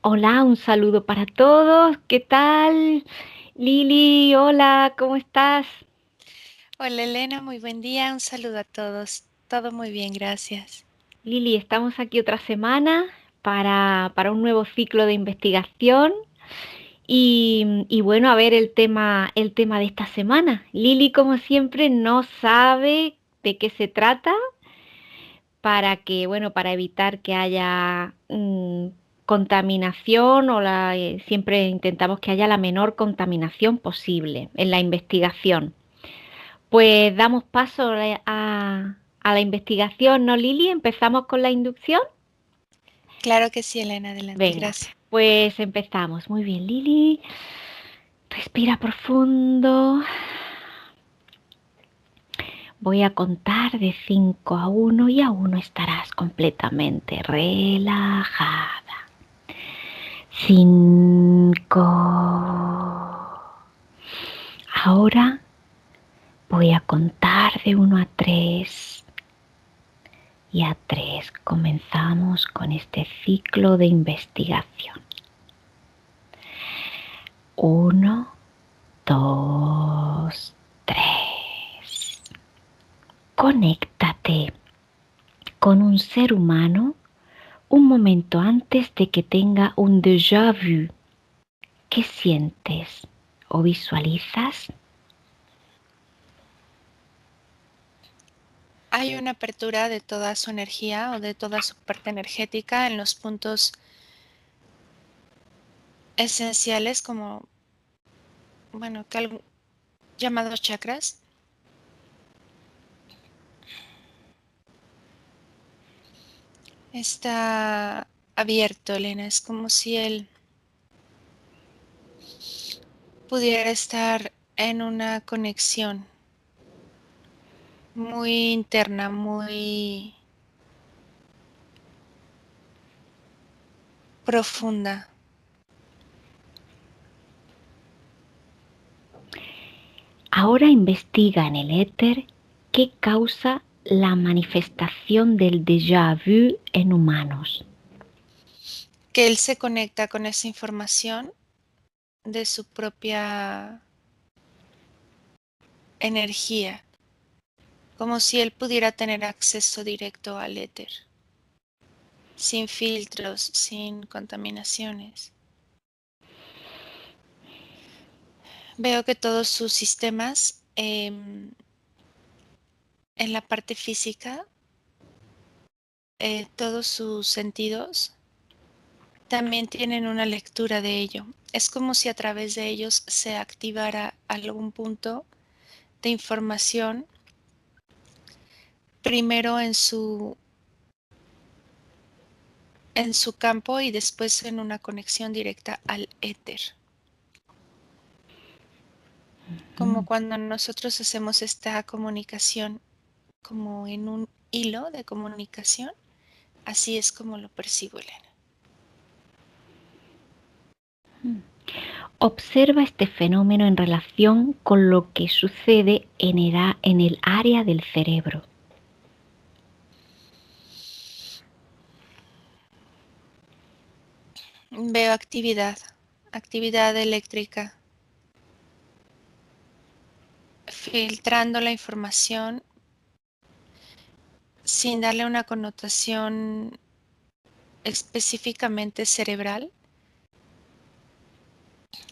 Hola, un saludo para todos. ¿Qué tal? Lili, hola, ¿cómo estás? Hola Elena, muy buen día, un saludo a todos. Todo muy bien, gracias. Lili, estamos aquí otra semana para un nuevo ciclo de investigación y bueno, a ver el tema de esta semana. Lili, como siempre, no sabe de qué se trata para que, bueno, para evitar que haya contaminación siempre intentamos que haya la menor contaminación posible en la investigación. Pues damos paso a la investigación, ¿no, Lili? Empezamos con la inducción. Claro que sí, Elena, adelante, Venga, gracias. pues empezamos. Muy bien, Lili. Respira profundo. Voy a contar de 5 a 1 y a 1 estarás completamente relajada. 5. Ahora voy a contar de 1 a 3. Y a 3 comenzamos con este ciclo de investigación. 1, 2, 3. Conéctate con un ser humano un momento antes de que tenga un déjà vu. ¿Qué sientes o visualizas? Hay una apertura de toda su energía o de toda su parte energética en los puntos esenciales como, bueno, llamados chakras. Está abierto, Elena, es como si él pudiera estar en una conexión muy interna, muy profunda. Ahora investiga en el éter qué causa la manifestación del déjà vu en humanos. Que él se conecta con esa información de su propia energía, como si él pudiera tener acceso directo al éter, sin filtros, sin contaminaciones. Veo que todos sus sistemas en la parte física, todos sus sentidos, también tienen una lectura de ello. Es como si a través de ellos se activara algún punto de información, primero en su campo y después en una conexión directa al éter. Como cuando nosotros hacemos esta comunicación como en un hilo de comunicación, así es como lo percibo, Elena. Observa este fenómeno en relación con lo que sucede en el área del cerebro. Veo actividad eléctrica, filtrando la información sin darle una connotación específicamente cerebral,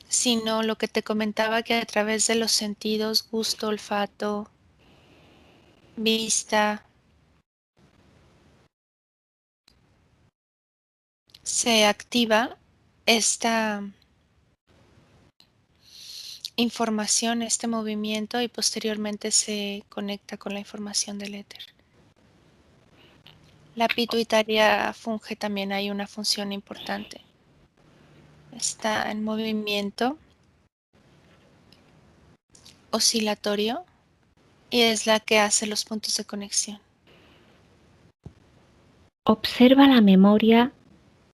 sino lo que te comentaba que a través de los sentidos, gusto, olfato, vista, se activa esta información, este movimiento y posteriormente se conecta con la información del éter. La pituitaria funge también hay una función importante. Está en movimiento oscilatorio y es la que hace los puntos de conexión. Observa la memoria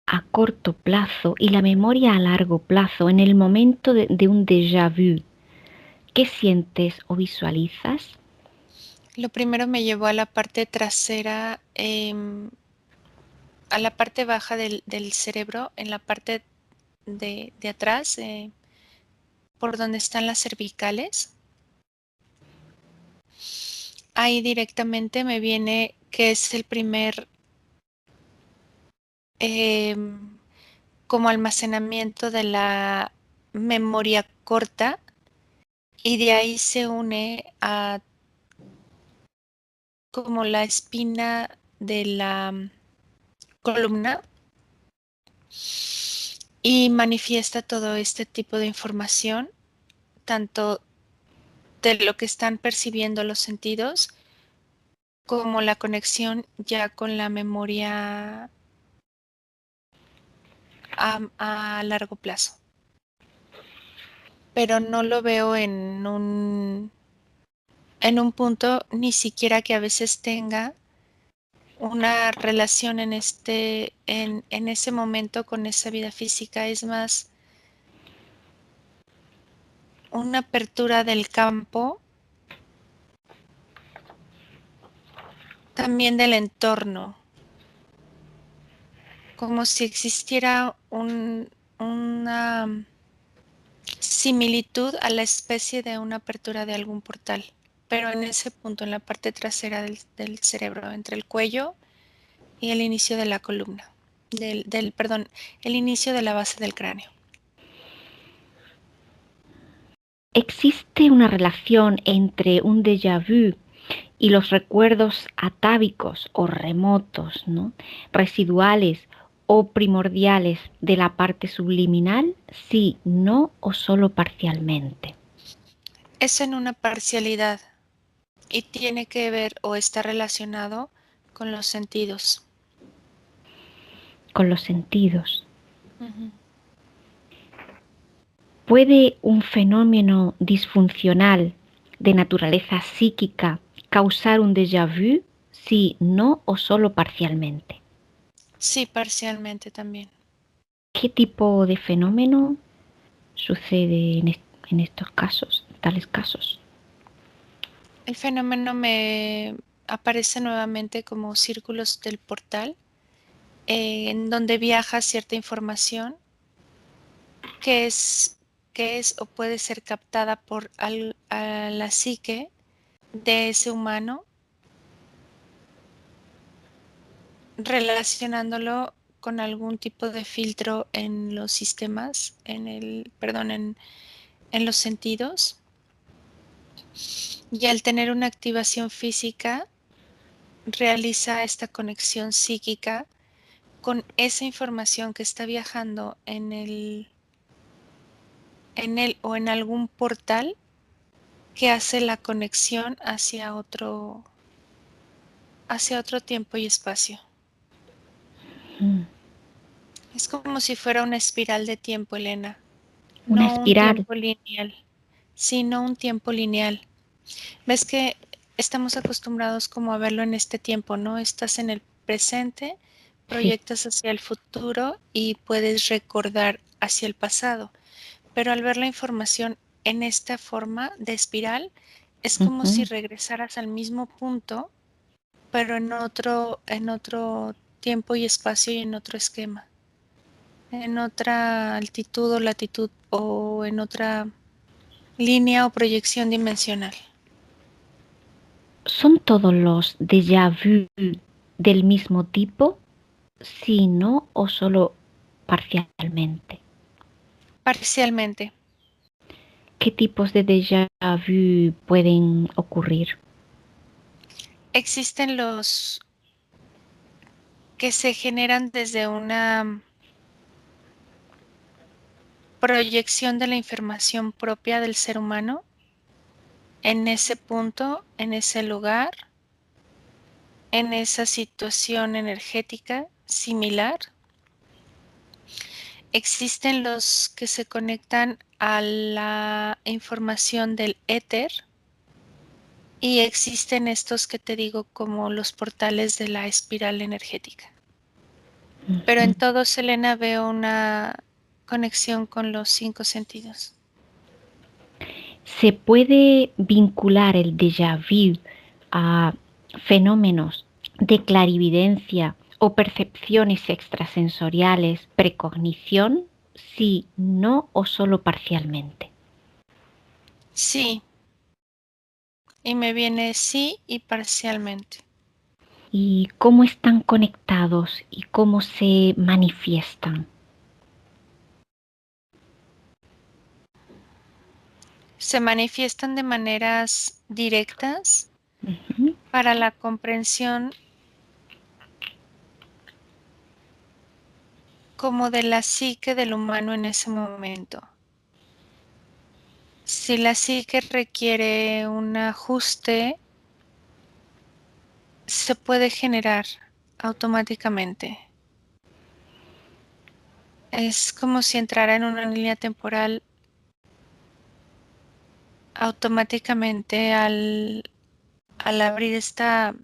a corto plazo y la memoria a largo plazo en el momento de un déjà vu. ¿Qué sientes o visualizas? Lo primero me llevó a la parte trasera, a la parte baja del cerebro, en la parte de atrás, por donde están las cervicales. Ahí directamente me viene que es el primer como almacenamiento de la memoria corta, y de ahí se une a como la espina de la columna y manifiesta todo este tipo de información, tanto de lo que están percibiendo los sentidos como la conexión ya con la memoria a largo plazo. Pero no lo veo en un punto ni siquiera que a veces tenga una relación en ese momento con esa vida física. Es más una apertura del campo, también del entorno, como si existiera una similitud a la especie de una apertura de algún portal, pero en ese punto, en la parte trasera del cerebro, entre el cuello y el inicio de la columna, perdón, el inicio de la base del cráneo. ¿Existe una relación entre un déjà vu y los recuerdos atávicos o remotos, ¿no? Residuales o primordiales de la parte subliminal? Sí, no o solo parcialmente. Es en una parcialidad y tiene que ver o está relacionado con los sentidos. Con los sentidos. Ujú. ¿Puede un fenómeno disfuncional de naturaleza psíquica causar un déjà vu? Sí, no o solo parcialmente. Sí, parcialmente también. ¿Qué tipo de fenómeno sucede en estos casos, tales casos? El fenómeno me aparece nuevamente como círculos del portal, en donde viaja cierta información que es, que es o puede ser captada por a la psique de ese humano, relacionándolo con algún tipo de filtro en los sistemas, en los sentidos. Y al tener una activación física, realiza esta conexión psíquica con esa información que está viajando en él o en algún portal que hace la conexión hacia otro tiempo y espacio. Mm. Es como si fuera una espiral de tiempo, Elena. Una No un espiral. tiempo lineal, sino un tiempo lineal. Ves que estamos acostumbrados como a verlo en este tiempo, ¿no? Estás en el presente, Sí. proyectas hacia el futuro y puedes recordar hacia el pasado. Pero al ver la información en esta forma de espiral, es como si Ujú. regresaras al mismo punto, pero en otro tiempo y espacio y en otro esquema, en otra altitud o latitud o en otra línea o proyección dimensional. ¿Son todos los déjà vu del mismo tipo? Sí, no o solo parcialmente. Parcialmente. ¿Qué tipos de déjà vu pueden ocurrir? Existen los que se generan desde una proyección de la información propia del ser humano en ese punto, en ese lugar, en esa situación energética similar. Existen los que se conectan a la información del éter y existen estos que te digo como los portales de la espiral energética. Pero en Ujú. todos, Elena, veo una conexión con los 5 sentidos. ¿Se puede vincular el déjà vu a fenómenos de clarividencia o percepciones extrasensoriales, precognición, sí, no o solo parcialmente. Sí, y me viene sí y parcialmente. ¿Y cómo están conectados y cómo se manifiestan? Se manifiestan de maneras directas Ujú. para la comprensión como de la psique del humano en ese momento. Si la psique requiere un ajuste, se puede generar automáticamente. Es como si entrara en una línea temporal automáticamente al abrir esta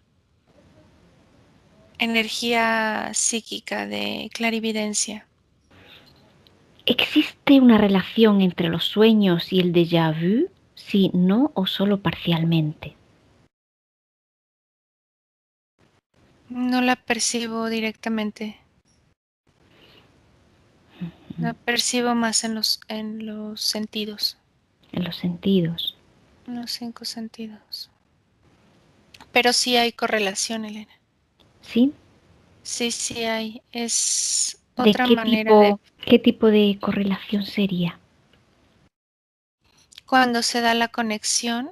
energía psíquica de clarividencia. ¿Existe una relación entre los sueños y el déjà vu? Sí, no o solo parcialmente. No la percibo directamente. La percibo más en los sentidos, En los sentidos. en los 5 sentidos. Pero sí hay correlación, Elena. ¿Sí? Sí, sí hay. Es ¿De otra manera de qué tipo de correlación sería? cuando se da la conexión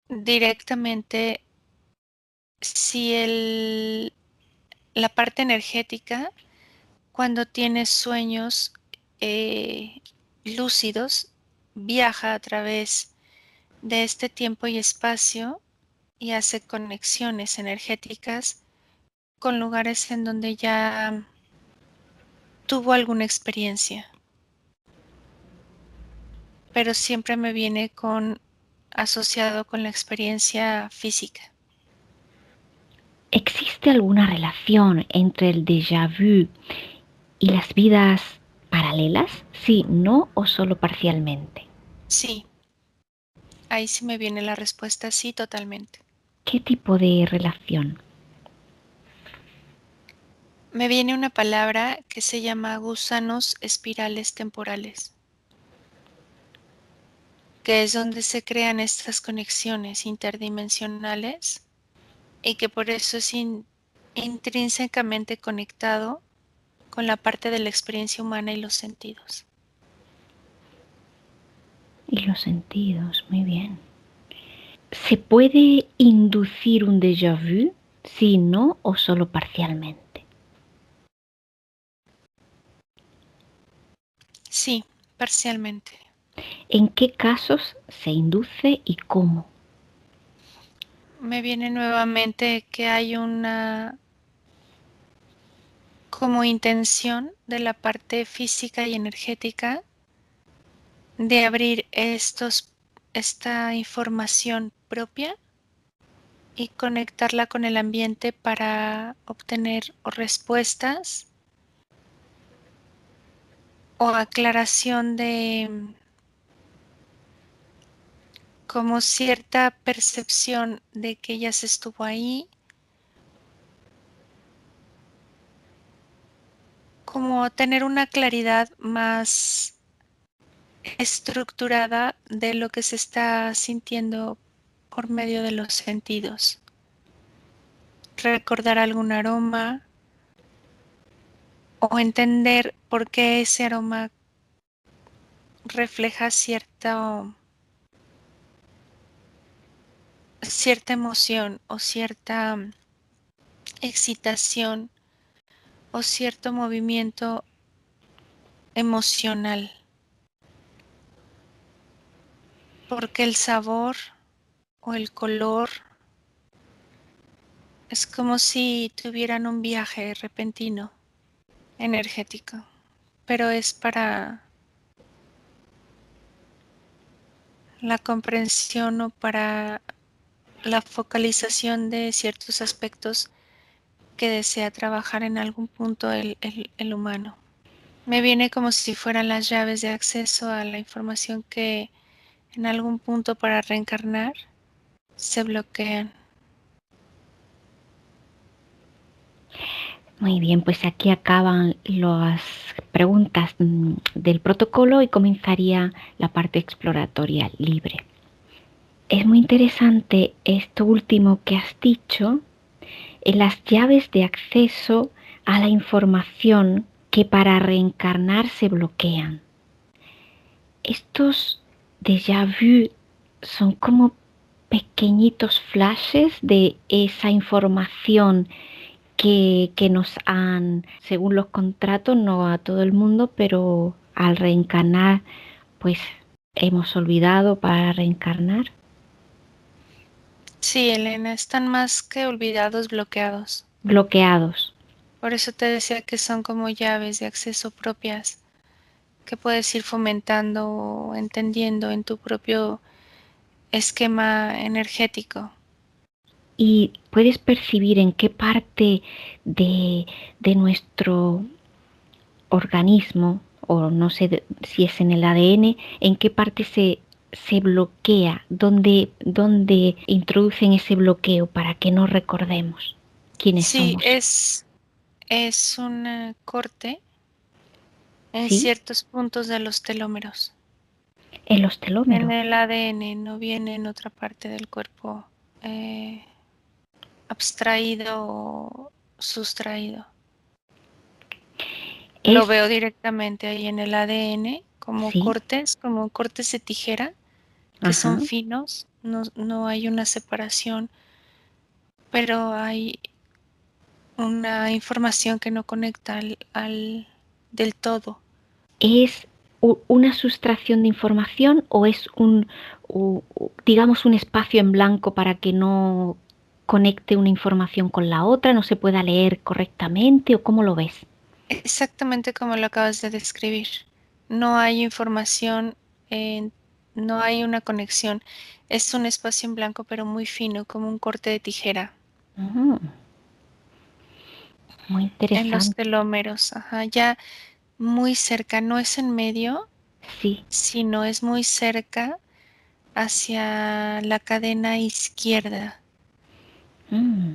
directamente, si la parte energética, cuando tienes sueños eh, lúcidos, viaja a través de este tiempo y espacio y hace conexiones energéticas con lugares en donde ya tuvo alguna experiencia, pero siempre me viene asociado con la experiencia física. ¿Existe alguna relación entre el déjà vu y las vidas paralelas? Sí, no o solo parcialmente. Sí, ahí sí me viene la respuesta, sí, totalmente. ¿Qué tipo de relación? Me viene una palabra que se llama gusanos espirales temporales, que es donde se crean estas conexiones interdimensionales y que por eso es intrínsecamente conectado con la parte de la experiencia humana y los sentidos. Y los sentidos, muy bien. ¿Se puede inducir un déjà vu? Sí, no o solo parcialmente. Sí, parcialmente. ¿En qué casos se induce y cómo? Me viene nuevamente que hay una como intención de la parte física y energética de abrir esta información propia y conectarla con el ambiente para obtener o respuestas o aclaración de como cierta percepción de que ya se estuvo ahí, como tener una claridad más estructurada de lo que se está sintiendo por medio de los sentidos. Recordar algún aroma o entender por qué ese aroma refleja cierta emoción o cierta excitación o cierto movimiento emocional. Porque el sabor o el color es como si tuvieran un viaje repentino, energético, pero es para la comprensión o para la focalización de ciertos aspectos que desea trabajar en algún punto el humano. Me viene como si fueran las llaves de acceso a la información que en algún punto para reencarnar se bloquean. Muy bien, pues aquí acaban las preguntas del protocolo y comenzaría la parte exploratoria libre. Es muy interesante esto último que has dicho, en las llaves de acceso a la información que para reencarnar se bloquean. Estos déjà vu son como pequeñitos flashes de esa información que nos han, según los contratos, no a todo el mundo, pero al reencarnar, pues hemos olvidado para reencarnar. Sí, Elena, están más que olvidados, bloqueados. Bloqueados. Por eso te decía que son como llaves de acceso propias que puedes ir fomentando o entendiendo en tu propio esquema energético. Y puedes percibir en qué parte de, de nuestro organismo, o no sé si es en el ADN, en qué parte se bloquea, dónde introducen ese bloqueo para que no recordemos quiénes Sí, somos. es un corte en ¿Sí? ciertos puntos de los telómeros. En los En telómeros. el ADN no viene en otra parte del cuerpo eh, abstraído o sustraído. Lo Es, veo directamente ahí en el ADN sí, como cortes de tijera, que son ajá. finos, no hay una separación, pero hay una información que no conecta del todo. ¿Es una sustracción de información o es digamos, un espacio en blanco para que no conecte una información con la otra, no se pueda leer correctamente o cómo lo ves? Exactamente como lo acabas de describir. No hay información, eh, no hay una conexión. Es un espacio en blanco, pero muy fino, como un corte de tijera Ujú, muy en los interesante. telómeros. Ajá, ya muy cerca, no es en medio, Sí. sino es muy cerca hacia la cadena izquierda, Mm.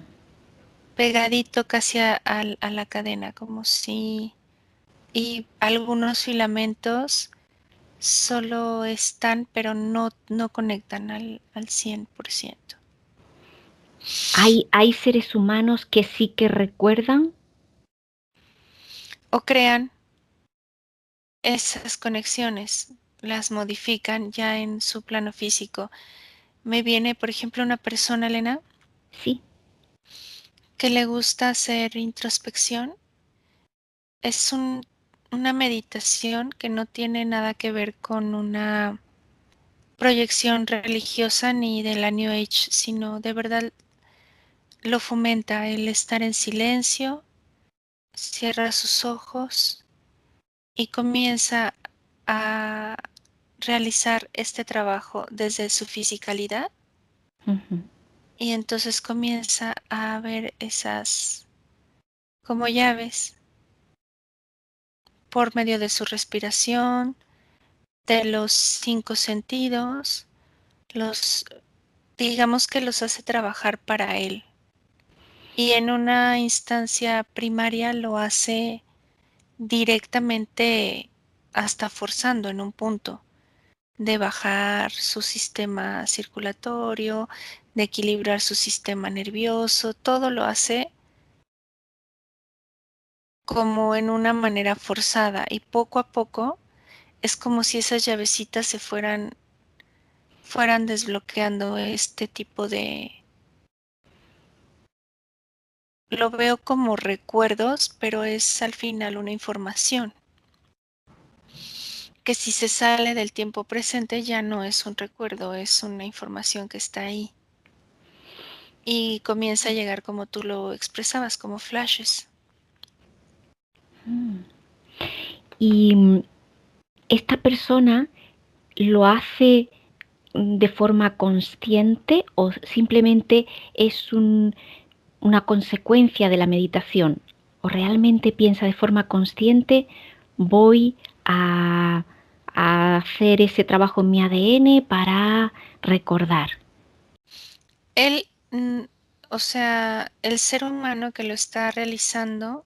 pegadito casi a la cadena, como si... Y algunos filamentos solo están, pero no conectan al 100%. Hay seres humanos que sí que recuerdan. O crean esas conexiones, las modifican ya en su plano físico. Me viene, por ejemplo, una persona, Elena, Sí. que le gusta hacer introspección. Es una meditación que no tiene nada que ver con una proyección religiosa ni de la New Age, sino de verdad lo fomenta el estar en silencio, cierra sus ojos y comienza a realizar este trabajo desde su fisicalidad Ujú. y entonces comienza a ver esas como llaves por medio de su respiración, de los 5 sentidos, los digamos que los hace trabajar para él y en una instancia primaria lo hace directamente hasta forzando en un punto de bajar su sistema circulatorio, de equilibrar su sistema nervioso, todo lo hace como en una manera forzada y poco a poco es como si esas llavecitas fueran desbloqueando este tipo de, lo veo como recuerdos, pero es al final una información que si se sale del tiempo presente ya no es un recuerdo, es una información que está ahí y comienza a llegar como tú lo expresabas, como flashes. Mm. Y esta persona lo hace de forma consciente o simplemente es una consecuencia de la meditación o realmente piensa de forma consciente, voy a, a hacer ese trabajo en mi ADN para recordar. Él, o sea, el ser humano que lo está realizando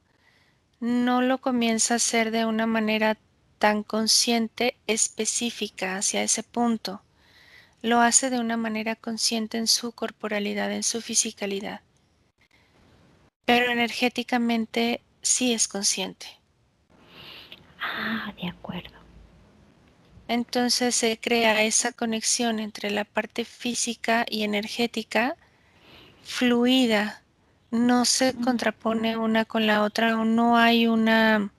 no lo comienza a hacer de una manera tan consciente específica hacia ese punto. Lo hace de una manera consciente en su corporalidad, en su fisicalidad. Pero energéticamente sí es consciente. Ah, de acuerdo. Entonces se crea esa conexión entre la parte física y energética fluida. No se Mm, contrapone una con la otra o no hay una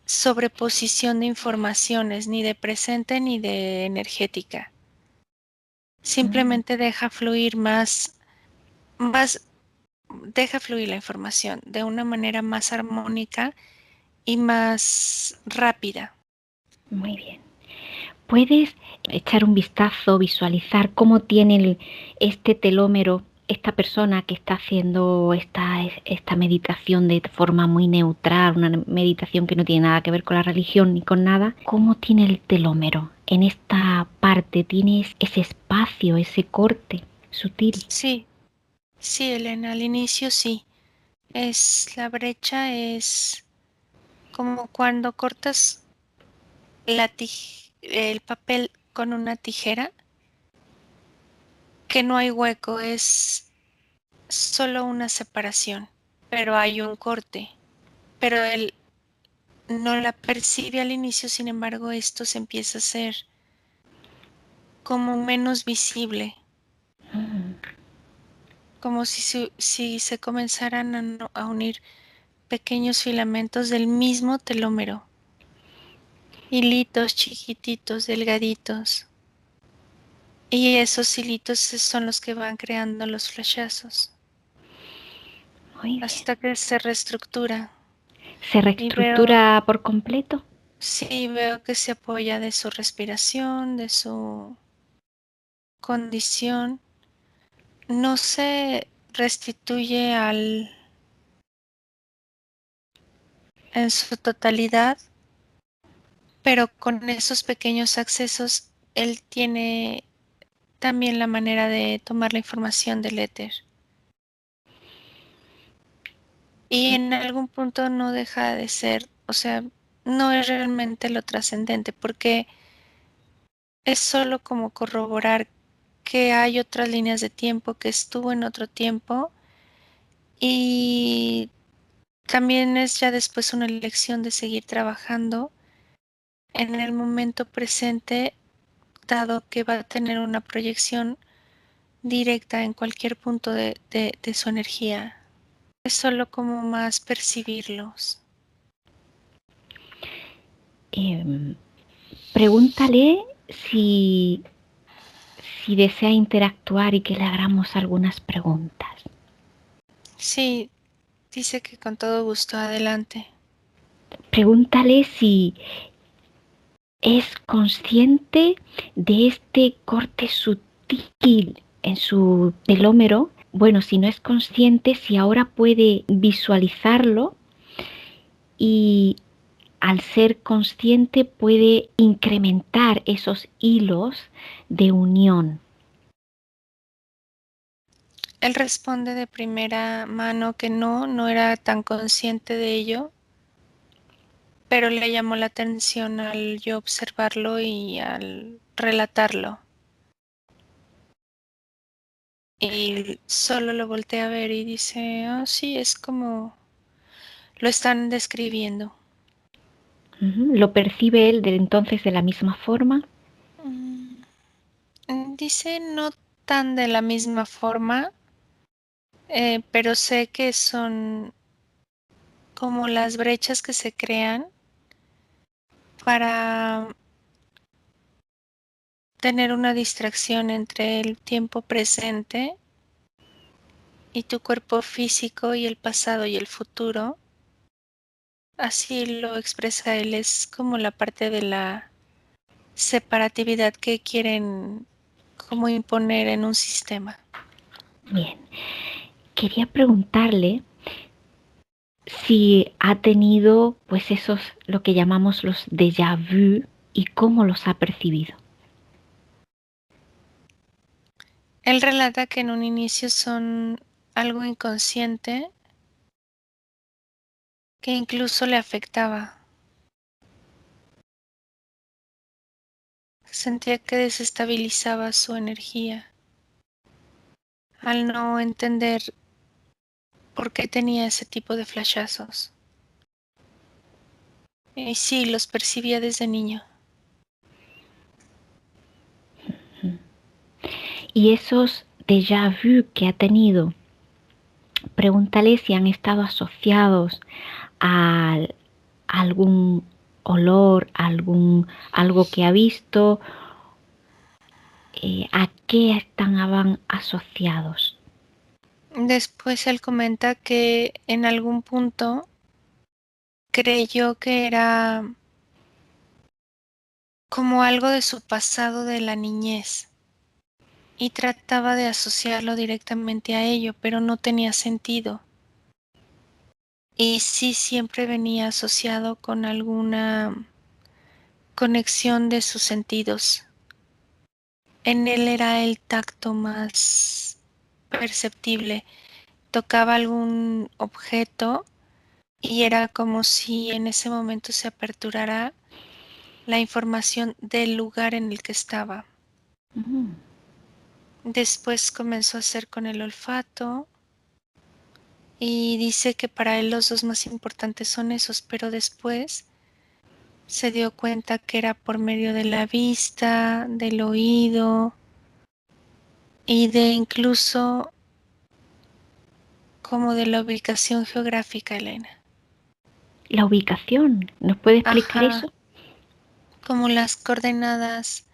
sobreposición de informaciones, ni de presente ni de energética. mm. Simplemente deja fluir más, deja fluir la información de una manera más armónica y más rápida. Muy bien. ¿Puedes echar un vistazo, visualizar cómo tiene este telómero, esta persona que está haciendo esta meditación de forma muy neutral, una meditación que no tiene nada que ver con la religión ni con nada? ¿Cómo tiene el telómero? En esta parte tienes ese espacio, ese corte sutil. Sí, sí, Elena, al inicio sí. La brecha es como cuando cortas el papel con una tijera, que no hay hueco, es solo una separación, pero hay un corte. Pero él no la percibe al inicio, sin embargo, esto se empieza a hacer como menos visible, Mm, como si se comenzaran a unir pequeños filamentos del mismo telómero, hilitos chiquititos, delgaditos. Y esos hilitos son los que van creando los flashazos muy bien. hasta que se reestructura. ¿Se Y veo, reestructura por completo? sí, veo que se apoya de su respiración, de su condición. No se restituye en su totalidad, pero con esos pequeños accesos él tiene también la manera de tomar la información del éter. Y en algún punto no deja de ser, o sea, no es realmente lo trascendente, porque es solo como corroborar que hay otras líneas de tiempo, que estuvo en otro tiempo, y también es ya después una elección de seguir trabajando en el momento presente, dado que va a tener una proyección directa en cualquier punto de su energía. Es solo como más percibirlos. Em, Pregúntale si desea interactuar y que le hagamos algunas preguntas. Sí, dice que con todo gusto, adelante. Pregúntale si es consciente de este corte sutil en su telómero. Bueno, si no es consciente, si ahora puede visualizarlo y al ser consciente puede incrementar esos hilos de unión. Él responde de primera mano que no, no era tan consciente de ello, pero le llamó la atención al yo observarlo y al relatarlo. Y solo lo voltea a ver y dice, oh sí, es como lo están describiendo. ¿Lo percibe él de entonces de la misma forma? Mm, Dice no tan de la misma forma, pero sé que son como las brechas que se crean para tener una distracción entre el tiempo presente y tu cuerpo físico y el pasado y el futuro. Así lo expresa él, es como la parte de la separatividad que quieren como imponer en un sistema. Bien, quería preguntarle si ha tenido pues esos, lo que llamamos los déjà vu y cómo los ha percibido. Él relata que en un inicio son algo inconsciente, que incluso le afectaba. Sentía que desestabilizaba su energía al no entender por qué tenía ese tipo de flashazos. Y sí, los percibía desde niño. Y esos déjà vu que ha tenido, pregúntale si han estado asociados a algún olor, algo que ha visto, a qué estaban asociados. Después él comenta que en algún punto creyó que era como algo de su pasado de la niñez y trataba de asociarlo directamente a ello, pero no tenía sentido. Y sí siempre venía asociado con alguna conexión de sus sentidos. En él era el tacto más perceptible. Tocaba algún objeto y era como si en ese momento se aperturara la información del lugar en el que estaba. Mm. Después comenzó a hacer con el olfato y dice que para él los dos más importantes son esos, pero después se dio cuenta que era por medio de la vista, del oído y de incluso como de la ubicación geográfica, Elena. La ubicación, ¿nos puede explicar Ajá, eso? como las coordenadas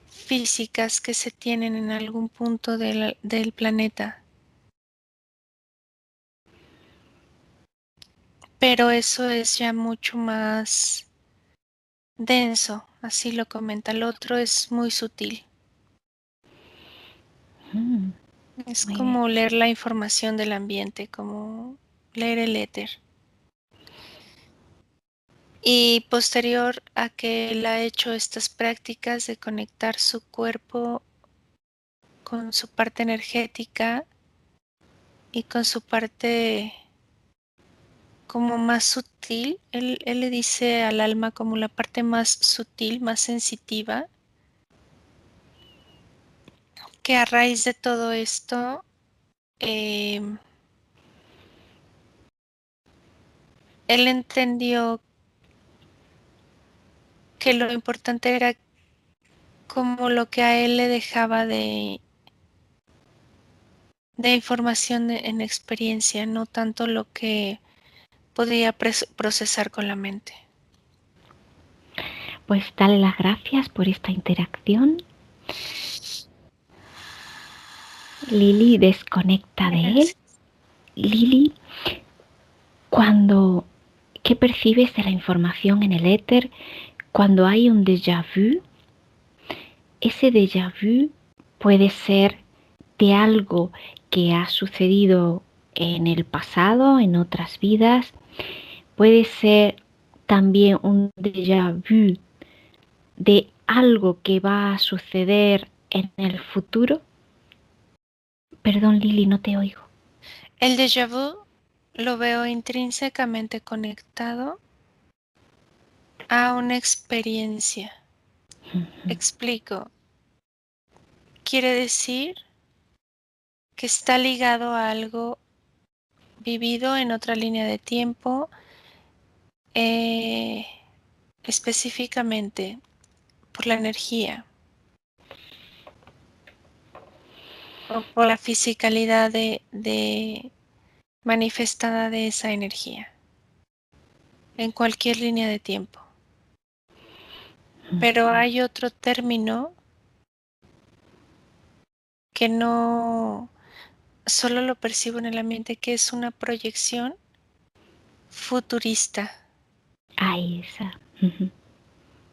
físicas que se tienen en algún punto del planeta. Pero eso es ya mucho más denso, así lo comenta. El otro es muy sutil. Mm, Es muy bien. como leer la información del ambiente, como leer el éter. Y posterior a que él ha hecho estas prácticas de conectar su cuerpo con su parte energética y con su parte como más sutil, él le dice al alma como la parte más sutil, más sensitiva, que a raíz de todo esto, él entendió que lo importante era como lo que a él le dejaba de información en experiencia, no tanto lo que podía procesar con la mente. Pues dale las gracias por esta interacción. Lili desconecta de él. Gracias. Lili, cuando, ¿qué percibes de la información en el éter cuando hay un déjà vu? Ese déjà vu puede ser de algo que ha sucedido en el pasado, en otras vidas. Puede ser también un déjà vu de algo que va a suceder en el futuro. Perdón, Lili, no te oigo. El déjà vu lo veo intrínsecamente conectado a una experiencia. Explico. Quiere decir que está ligado a algo vivido en otra línea de tiempo, eh, específicamente por la energía o por la fisicalidad de manifestada de esa energía en cualquier línea de tiempo. Pero hay otro término que no solo lo percibo en el ambiente, que es una proyección futurista. Ahí esa.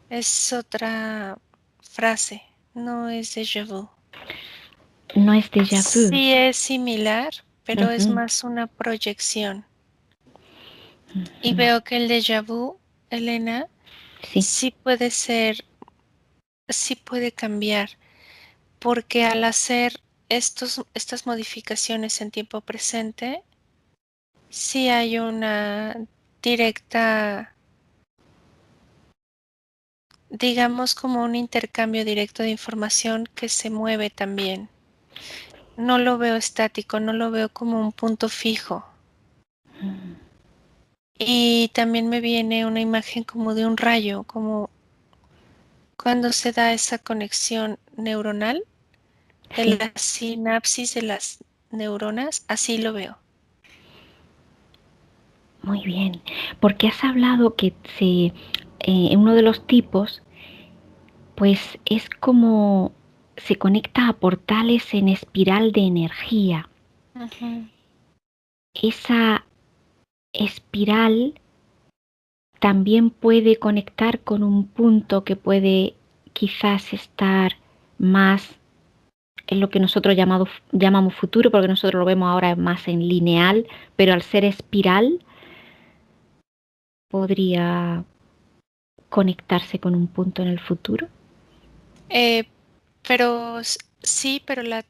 Es otra frase, no es déjà vu. No es déjà vu. Sí es similar, pero es Ujú, más una proyección. Y ujú. veo que el déjà vu, Elena, Sí, sí puede ser, sí puede cambiar, porque al hacer estas modificaciones en tiempo presente, sí hay una directa, digamos como un intercambio directo de información que se mueve también. No lo veo estático, no lo veo como un punto fijo. Y también me viene una imagen como de un rayo, como cuando se da esa conexión neuronal de Sí, la sinapsis de las neuronas, así lo veo. muy bien. Porque has hablado que en uno de los tipos, pues es como se conecta a portales en espiral de energía. Ujú. Esa espiral también puede conectar con un punto que puede quizás estar más en lo que nosotros llamamos futuro, porque nosotros lo vemos ahora más en lineal, pero al ser espiral podría conectarse con un punto en el futuro. Eh, pero sí, pero la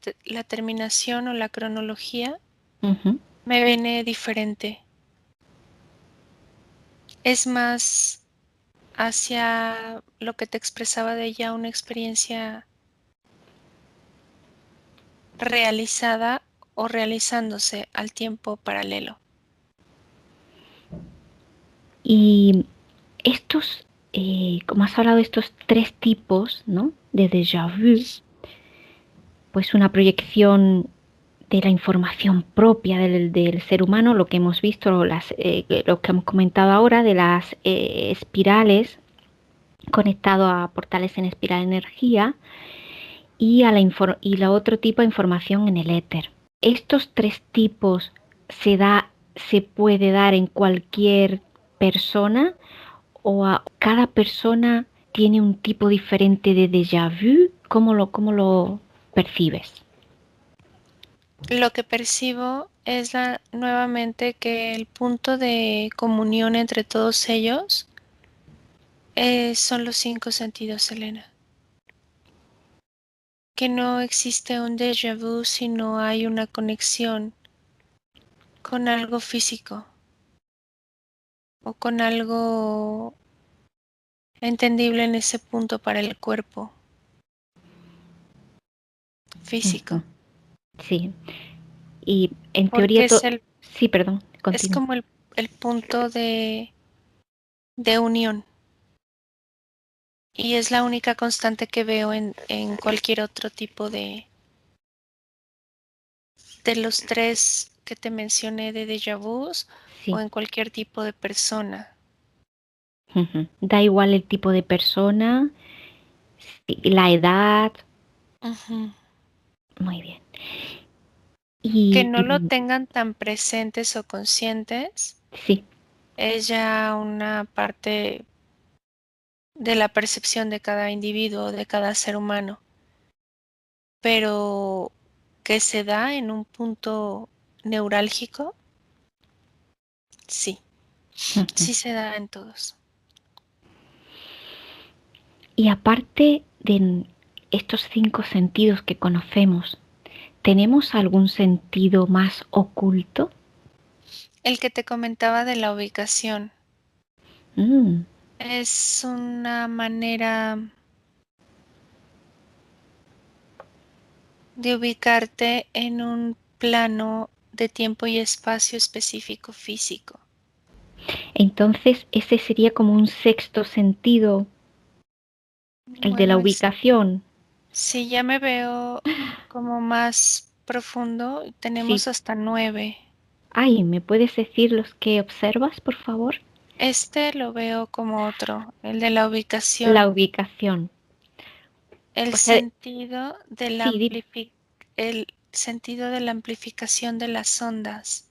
terminación o la cronología Ujú. me viene diferente. Es más hacia lo que te expresaba de ella, una experiencia realizada o realizándose al tiempo paralelo. Y estos, como has hablado de estos tres tipos, ¿no? De déjà vu, pues una proyección de la información propia del ser humano, lo que hemos visto, lo que hemos comentado ahora de las espirales conectado a portales en espiral de energía y la otro tipo de información en el éter. Estos tres tipos se puede dar en cualquier persona o a cada persona tiene un tipo diferente de déjà vu. Cómo lo percibes? Lo que percibo es nuevamente que el punto de comunión entre todos ellos son los cinco sentidos, Elena. Que no existe un déjà vu si no hay una conexión con algo físico o con algo entendible en ese punto para el cuerpo Ujú. físico. Sí, y en Porque teoría sí, perdón, es continúa. como el punto de unión. Y es la única constante que veo en cualquier otro tipo de los tres que te mencioné de déjà vus o Sí. en cualquier tipo de persona. Ujú. Da igual el tipo de persona, la edad. Ujú. Muy bien. Que Y, no lo y tengan tan presentes o conscientes sí. es ya una parte de la percepción de cada individuo, de cada ser humano, pero que se da en un punto neurálgico, sí, Ujú. sí se da en todos. Y aparte de estos cinco sentidos que conocemos, ¿tenemos algún sentido más oculto? El que te comentaba de la ubicación Mm. es una manera de ubicarte en un plano de tiempo y espacio específico físico. Entonces, ese sería como un sexto sentido, el de la Bueno, ubicación. si ya me veo como más profundo, Sí. tenemos hasta 9. Ay, ¿me puedes decir los que observas, por favor? Este lo veo como otro, el de la La ubicación, ubicación. el O sea, sentido de la sí, el sentido de la amplificación de las ondas.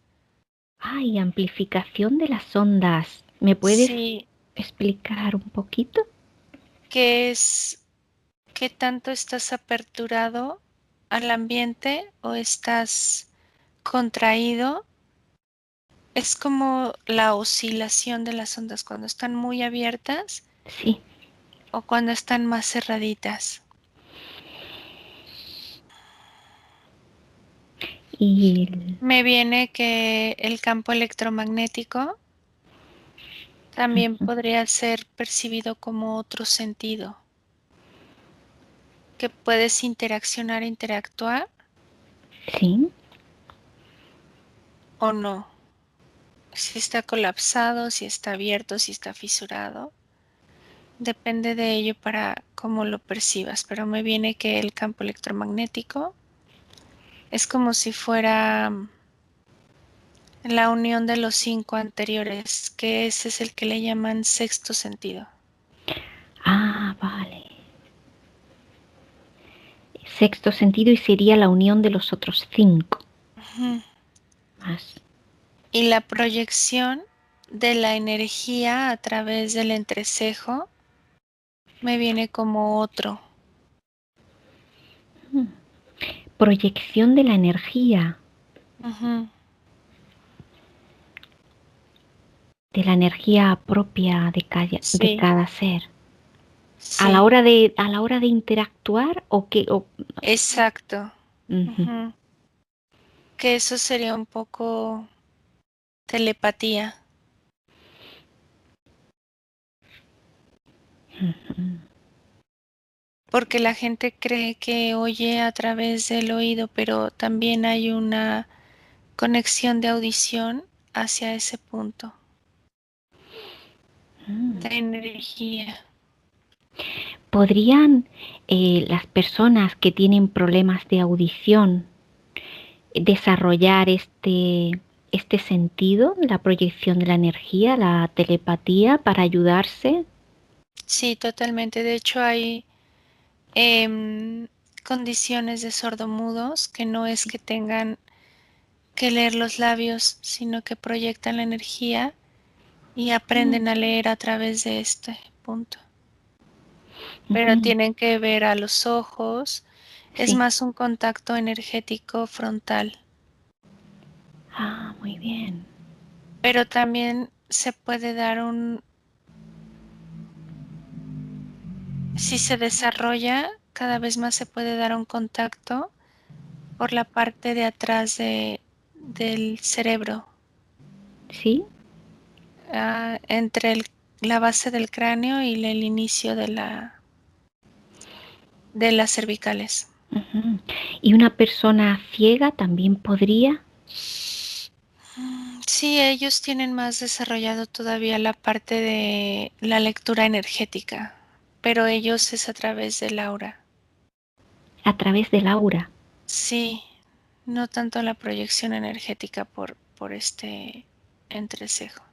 ay, amplificación de las ondas. ¿Me puedes Sí, explicar un poquito? que es qué tanto estás aperturado al ambiente o estás contraído. Es como la oscilación de las ondas cuando están muy abiertas Sí. o cuando están más cerraditas. Y Me viene que el campo electromagnético También podría ser percibido como otro sentido, que puedes interactuar Sí. o no. Si está colapsado, si está abierto, si está fisurado. Depende de ello para cómo lo percibas, pero me viene que el campo electromagnético es como si fuera la unión de los 5 anteriores, que ese es el que le llaman sexto sentido. Ah, vale. Sexto sentido y sería la unión de los otros 5 Ujú. más. Y la proyección de la energía a través del entrecejo me viene como otro. Proyección de la energía, Ujú. de la energía propia de Sí, cada ser. sí, A la hora de interactuar o qué. exacto. Ujú, Ujú. Que eso sería un poco telepatía. ujú. Porque la gente cree que oye a través del oído, pero también hay una conexión de audición hacia ese punto de energía. ¿Podrían las personas que tienen problemas de audición desarrollar este sentido, la proyección de la energía, la telepatía para ayudarse? Sí, totalmente. De hecho, hay em, condiciones de sordomudos que no es que tengan que leer los labios, sino que proyectan la energía y Mm, aprenden a leer a través de este punto. Pero ujú. tienen que ver a los ojos. Es Sí. más un contacto energético frontal. Ah, muy bien. Pero también se puede dar si se desarrolla, cada vez más se puede dar un contacto por la parte de atrás del cerebro, ¿Sí? entre la base del cráneo y el inicio de las cervicales. Ujú. ¿Y una persona ciega también podría? Sí, ellos tienen más desarrollado todavía la parte de la lectura energética, pero ellos es a través del aura. A través del aura. Sí, no tanto la proyección energética por este entrecejo,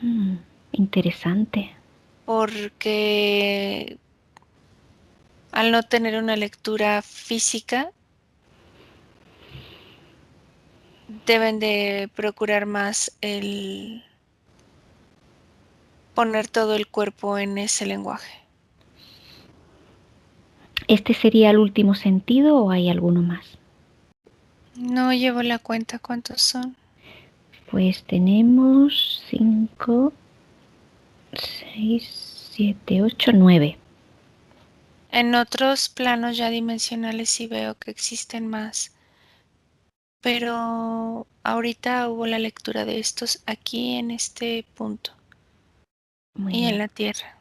Mm, interesante. porque al no tener una lectura física, deben de procurar más el poner todo el cuerpo en ese lenguaje. ¿Este sería el último sentido o hay alguno más? No llevo la cuenta cuántos son. Pues tenemos 5, 6, 7, 8, 9. En otros planos ya dimensionales sí veo que existen más, pero ahorita hubo la lectura de estos aquí en este punto Muy y en bien. la Tierra.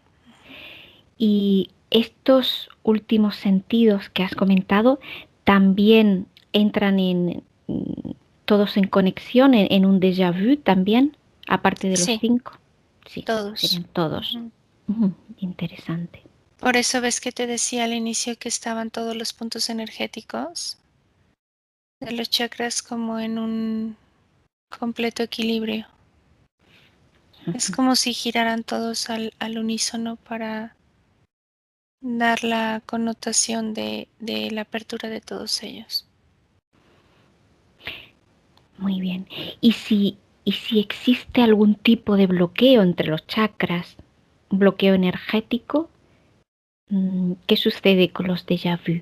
Y estos últimos sentidos que has comentado también entran todos en conexión, en un déjà vu también, aparte de los Sí, 5. Sí, todos. serían todos. Ujú. Interesante. Por eso ves que te decía al inicio que estaban todos los puntos energéticos de los chakras como en un completo equilibrio. Es como si giraran todos al unísono para dar la connotación de la apertura de todos ellos. Muy bien. Y si existe algún tipo de bloqueo entre los chakras, un bloqueo energético, ¿qué sucede con los déjà vu?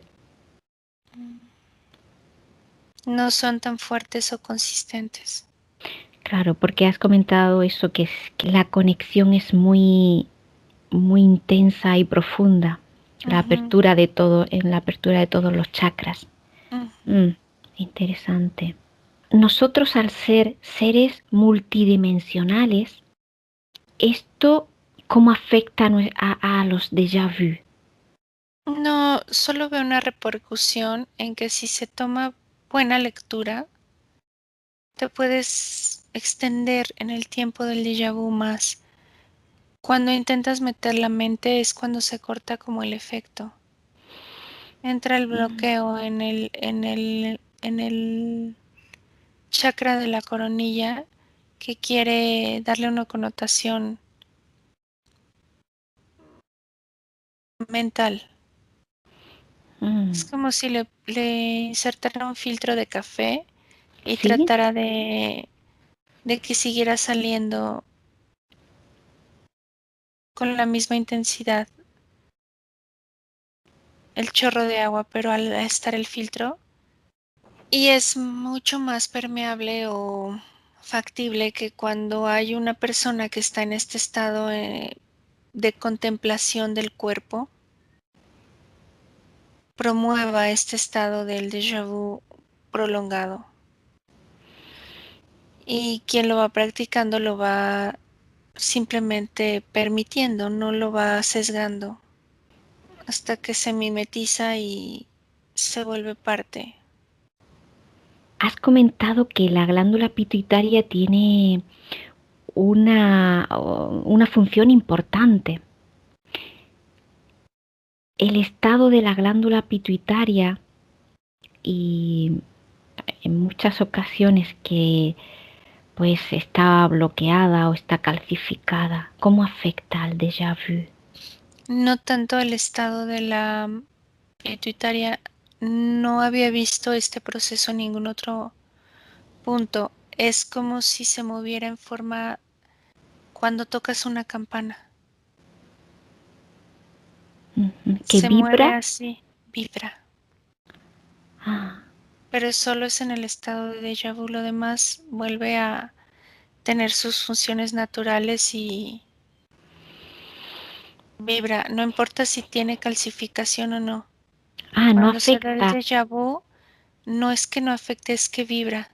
No son tan fuertes o consistentes. Claro, porque has comentado eso, que la conexión es muy, muy intensa y profunda, la Ujú, apertura de todo, en la apertura de todos los chakras. ujú. Mm, interesante. Nosotros al ser seres multidimensionales, ¿Esto cómo afecta a los déjà vu? No, solo veo una repercusión en que si se toma buena lectura, te puedes extender en el tiempo del déjà vu más. Cuando intentas meter la mente es cuando se corta como el efecto. Entra el Mm, bloqueo en el chakra de la coronilla que quiere darle una connotación mental. Es mm, como si le insertara un filtro de café y sí, tratara de que siguiera saliendo con la misma intensidad el chorro de agua, pero al estar el filtro, y es mucho más permeable o factible que cuando hay una persona que está en este estado de contemplación del cuerpo, promueva este estado del déjà vu prolongado. Y quien lo va practicando lo va simplemente permitiendo, no lo va sesgando hasta que se mimetiza y se vuelve parte. has comentado que la glándula pituitaria tiene una función importante. El estado de la glándula pituitaria y en muchas ocasiones que pues está bloqueada o está calcificada, ¿cómo afecta al déjà vu? No tanto el estado de la pituitaria, no había visto este proceso en ningún otro punto. Es como si se moviera en forma cuando tocas una campana. Ujú, que Se mueve vibra. así, vibra. Ah, Pero solo es en el estado de déjà vu. Lo demás vuelve a tener sus funciones naturales y vibra. No importa si tiene calcificación o no. no Cuando se da el afecta. déjà vu, no es que no afecte, es que vibra.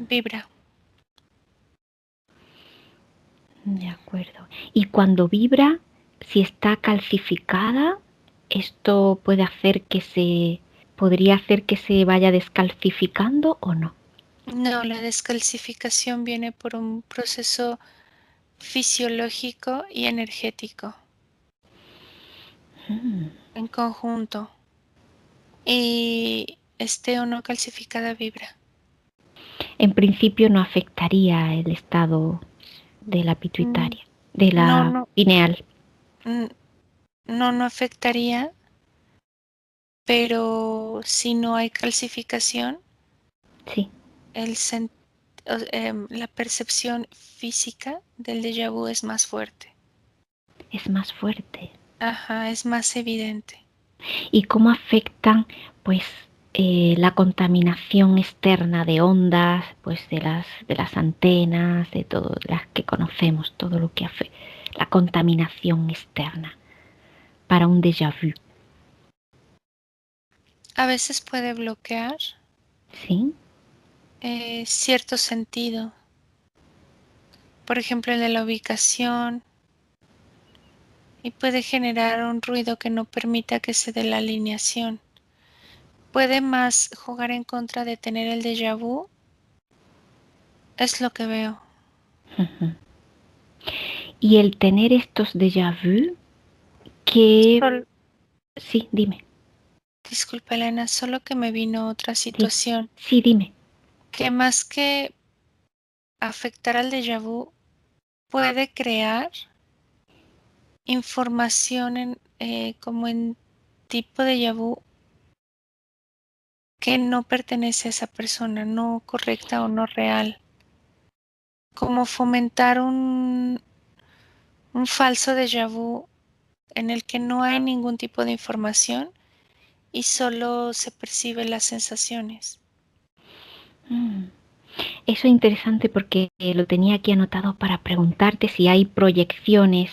Vibra. De acuerdo. Y cuando vibra, si está calcificada, esto podría hacer que se vaya descalcificando o no. No, la descalcificación viene por un proceso fisiológico y energético Mm. en conjunto. Y esté o no calcificada, vibra. En principio no afectaría el estado de la Mm, pituitaria, de No, la no, pineal. mm, no afectaría, pero si no hay calcificación, Sí, el la percepción física del déjà vu es más fuerte. es más fuerte. Ajá, es más evidente. ¿Y cómo afectan, pues, la contaminación externa de ondas, pues, de las antenas, de todas las que conocemos, todo lo que hace la contaminación externa para un déjà vu? A veces puede bloquear ¿Sí? cierto sentido, por ejemplo el de la ubicación, y puede generar un ruido que no permita que se dé la alineación. Puede más jugar en contra de tener el déjà vu, es lo que veo. Ujú. Y el tener estos déjà vu, que... Sol- Sí, dime, Disculpa, Elena, solo que me vino otra sí, situación, sí, dime. que más que afectar al déjà vu, puede crear información como en tipo de déjà vu que no pertenece a esa persona, no correcta o no real, como fomentar un falso déjà vu en el que no hay ningún tipo de información y solo se perciben las sensaciones. Mm. Eso es interesante porque lo tenía aquí anotado para preguntarte si hay proyecciones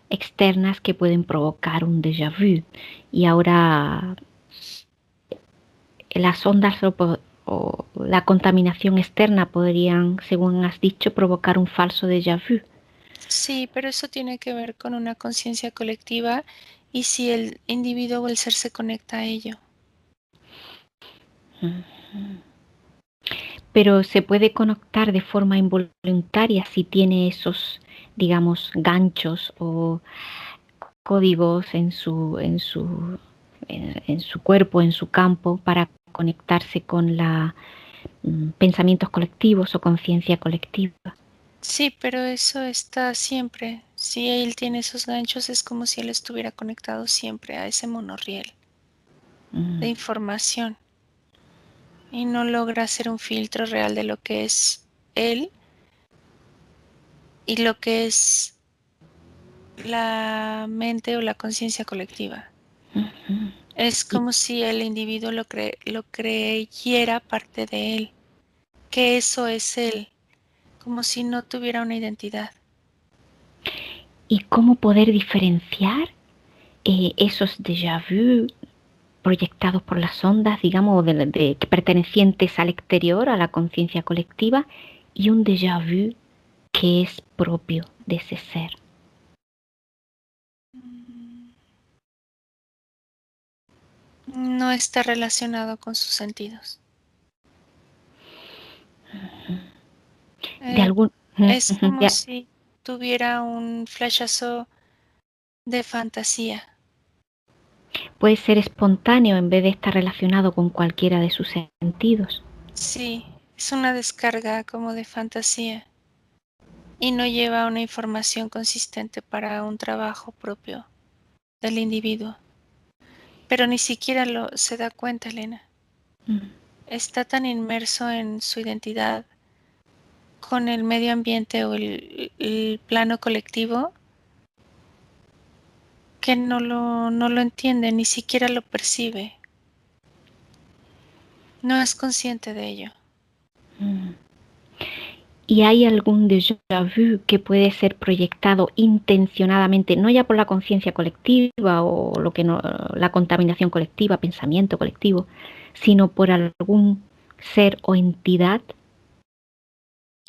externas que pueden provocar un déjà vu. Y ahora las ondas la contaminación externa podrían, según has dicho, provocar un falso déjà vu. Sí, pero eso tiene que ver con una conciencia colectiva y si el individuo o el ser se conecta a ello. Pero se puede conectar de forma involuntaria si tiene esos, digamos, ganchos o códigos en su cuerpo, en su campo, para conectarse con la pensamientos colectivos o conciencia colectiva. Sí, pero eso está siempre. Si él tiene esos ganchos, es como si él estuviera conectado siempre a ese monorriel de información y no logra hacer un filtro real de lo que es él y lo que es la mente o la conciencia colectiva. Es Y, como si el individuo lo creyera parte de él, que eso es él, como si no tuviera una identidad. y cómo poder diferenciar esos déjà vu proyectados por las ondas, digamos, pertenecientes al exterior, a la conciencia colectiva, y un déjà vu que es propio de ese ser. No está relacionado con sus sentidos. De Eh, algún... es como Ya, si tuviera un flashazo de fantasía. puede ser espontáneo en vez de estar relacionado con cualquiera de sus sentidos. Sí, es una descarga como de fantasía y no lleva una información consistente para un trabajo propio del individuo. Pero ni siquiera se da cuenta, Elena. Mm. Está tan inmerso en su identidad con el medio ambiente o el plano colectivo que no lo entiende, ni siquiera lo percibe. No es consciente de ello. ¿Y hay algún déjà vu que puede ser proyectado intencionadamente, no ya por la conciencia colectiva o lo que no, la contaminación colectiva, pensamiento colectivo, sino por algún ser o entidad?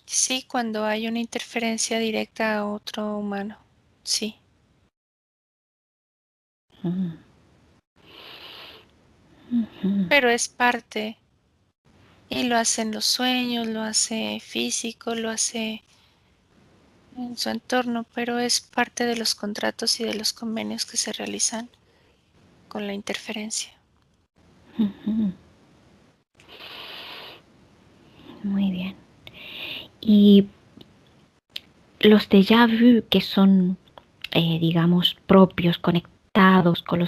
Sí, cuando hay una interferencia directa a otro humano. Sí. Mm. Ujú. Pero es parte y lo hace en los sueños, lo hace físico, lo hace en su entorno, pero es parte de los contratos y de los convenios que se realizan con la interferencia. Ujú. Muy bien. Y los déjà vu que son, digamos, propios, conectados con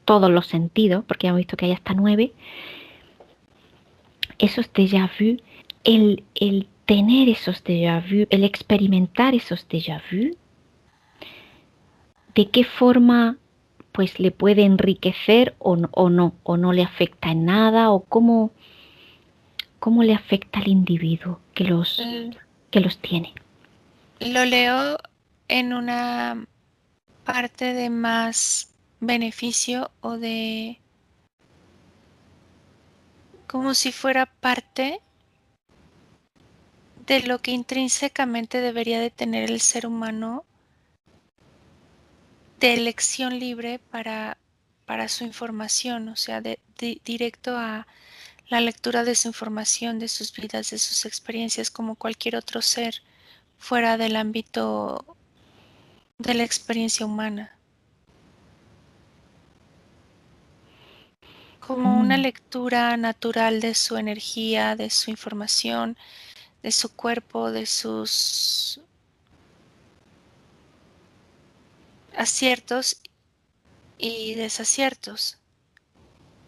todos los sentidos, porque ya hemos visto que hay hasta 9, esos déjà vu, el tener esos déjà vu, el experimentar esos déjà vu, ¿de qué forma pues le puede enriquecer o no le afecta en nada, o cómo le afecta al individuo L- que los tiene? Lo leo en una parte de más beneficio o de como si fuera parte de lo que intrínsecamente debería de tener el ser humano de elección libre para su información, o sea, directo a la lectura de su información, de sus vidas, de sus experiencias, como cualquier otro ser fuera del ámbito de la experiencia humana, como una Mm, lectura natural de su energía, de su información, de su cuerpo, de sus aciertos y desaciertos,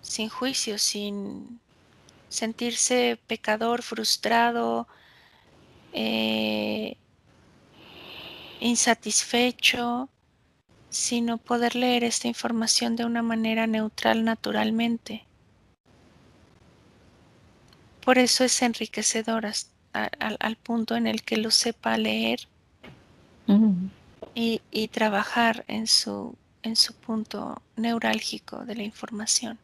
sin juicio, sin sentirse pecador, frustrado, eh, insatisfecho, sino poder leer esta información de una manera neutral naturalmente. Por eso es enriquecedor al punto en el que lo sepa leer mm, y trabajar en su punto neurálgico de la información.